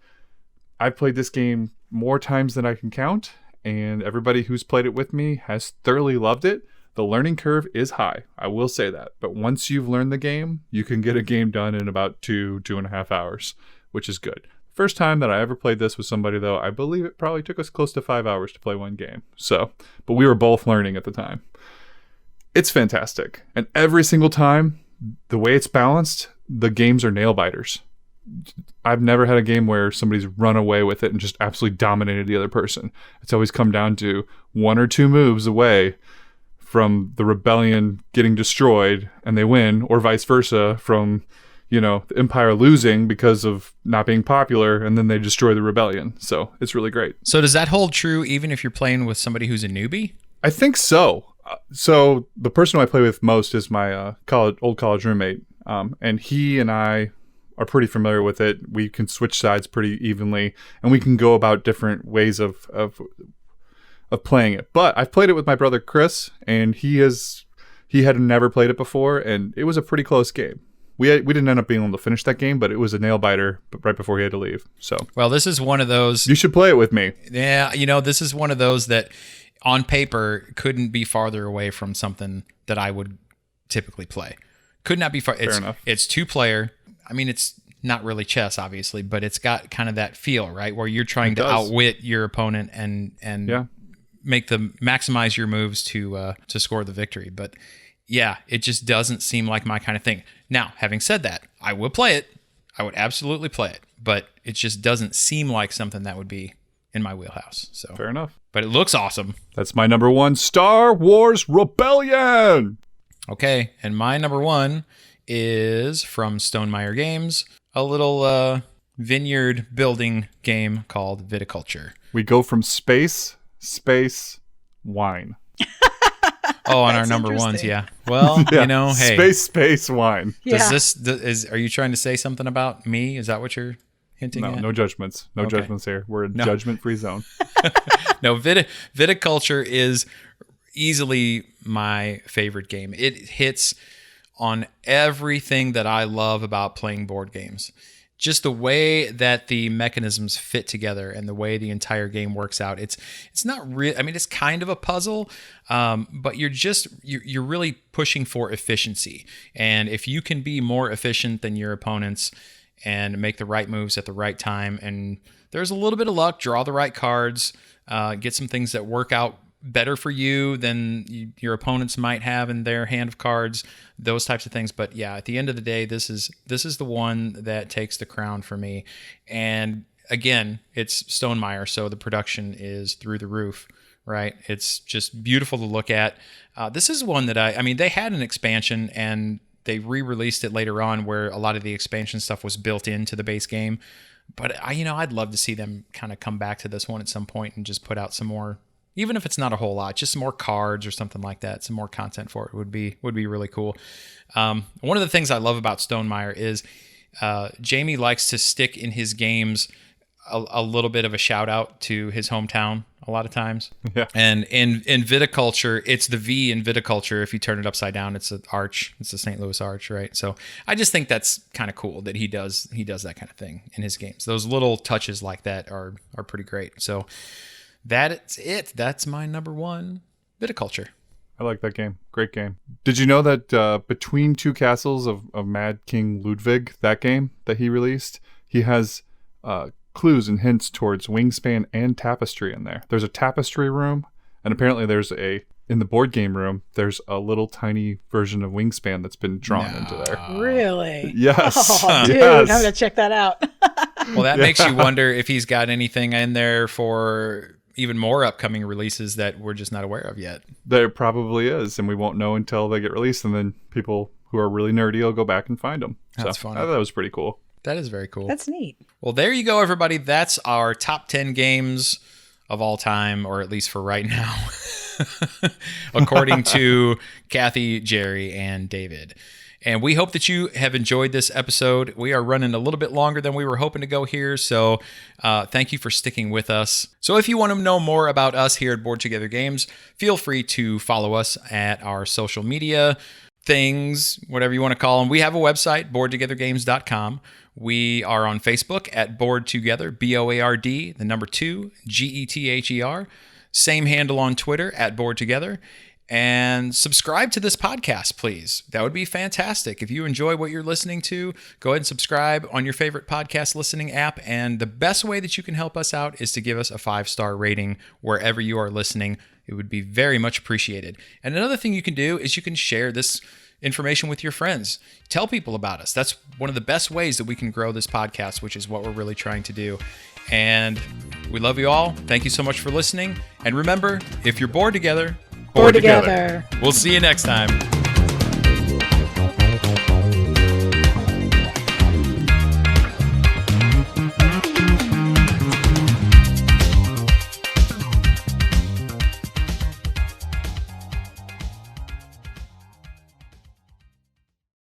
I've played this game more times than I can count, and everybody who's played it with me has thoroughly loved it. The learning curve is high, I will say that. But once you've learned the game, you can get a game done in about 2.5 hours, which is good. First time that I ever played this with somebody, though, I believe it probably took us close to 5 hours to play one game. But we were both learning at the time. It's fantastic. And every single time, the way it's balanced, the games are nail biters. I've never had a game where somebody's run away with it and just absolutely dominated the other person. It's always come down to 1 or 2 moves away from the Rebellion getting destroyed and they win, or vice versa from, the Empire losing because of not being popular and then they destroy the Rebellion. So it's really great. So does that hold true even if you're playing with somebody who's a newbie? I think so. So the person who I play with most is my old college roommate. And he and I are pretty familiar with it. We can switch sides pretty evenly and we can go about different ways of of playing it. But I've played it with my brother Chris, and he had never played it before, and it was a pretty close game. We didn't end up being able to finish that game, but it was a nail biter right before he had to leave. So, Well, this is one of those. you should play it with me. Yeah, this is one of those that on paper couldn't be farther away from something that I would typically play. Could not be far. enough. It's 2-player. I mean, it's not really chess, obviously, but it's got kind of that feel, right? Where you're trying to does. outwit your opponent and Yeah. maximize your moves to score the victory. But yeah, it just doesn't seem like my kind of thing. Now, having said that, I will play it. I would absolutely play it, but it just doesn't seem like something that would be in my wheelhouse. So, Fair enough. but it looks awesome. That's my number one, Star Wars Rebellion. Okay, and my number one is from Stonemaier Games, a little vineyard building game called Viticulture. We go from space, wine. Oh, on our That's number ones, interesting. yeah. Well, Yeah. hey, Space, wine. Yeah. are you trying to say something about me? Is that what you're hinting No, at? no judgments. No Okay. judgments here. We're a judgment-free zone. No, Viticulture is easily my favorite game. It hits on everything that I love about playing board games. Just the way that the mechanisms fit together and the way the entire game works out. It's not real. I mean, it's kind of a puzzle, but you're really pushing for efficiency. And if you can be more efficient than your opponents and make the right moves at the right time, and there's a little bit of luck, draw the right cards, get some things that work out better for you than your opponents might have in their hand of cards, those types of things. But yeah, at the end of the day, this is the one that takes the crown for me. And again, it's Stonemaier, so the production is through the roof, right? It's just beautiful to look at. This is one that I mean, they had an expansion and they re-released it later on where a lot of the expansion stuff was built into the base game. But I'd love to see them kind of come back to this one at some point and just put out some more, even if it's not a whole lot, just some more cards or something like that. Some more content for it would be really cool. One of the things I love about Stonemaier is Jamie likes to stick in his games a little bit of a shout out to his hometown a lot of times. Yeah. And in Viticulture, it's the V in Viticulture. If you turn it upside down, it's an arch. It's the St. Louis Arch, right? So I just think that's kind of cool that he does that kind of thing in his games. Those little touches like that are pretty great. So that's it. That's my number one, Viticulture. I like that game. Great game. Did you know that Between Two Castles of Mad King Ludwig, that game that he released, he has clues and hints towards Wingspan and Tapestry in there. There's a Tapestry room, and apparently in the board game room, there's a little tiny version of Wingspan that's been drawn into there. Really? Yes. Oh, dude, Yes. I'm gonna check that out. Well, that makes you wonder if he's got anything in there for even more upcoming releases that we're just not aware of yet. There probably is, and we won't know until they get released, and then people who are really nerdy will go back and find them. That's so funny. I thought that was pretty cool. That is very cool. That's neat. Well, there you go, everybody. That's our top 10 games of all time, or at least for right now, according to Kathy, Jerry, and David. And we hope that you have enjoyed this episode. We are running a little bit longer than we were hoping to go here, so thank you for sticking with us. So if you want to know more about us here at Board Together Games, feel free to follow us at our social media things, whatever you want to call them. We have a website, boardtogethergames.com. We are on Facebook at Board Together, BOARD, the number 2, GETHER. Same handle on Twitter at Board Together. And subscribe to this podcast, please. That would be fantastic. If you enjoy what you're listening to, go ahead and subscribe on your favorite podcast listening app. And the best way that you can help us out is to give us a 5-star rating wherever you are listening. It would be very much appreciated. And another thing you can do is you can share this information with your friends. Tell people about us. That's one of the best ways that we can grow this podcast, which is what we're really trying to do. And we love you all. Thank you so much for listening. And remember, if you're bored together, Board together. We'll see you next time.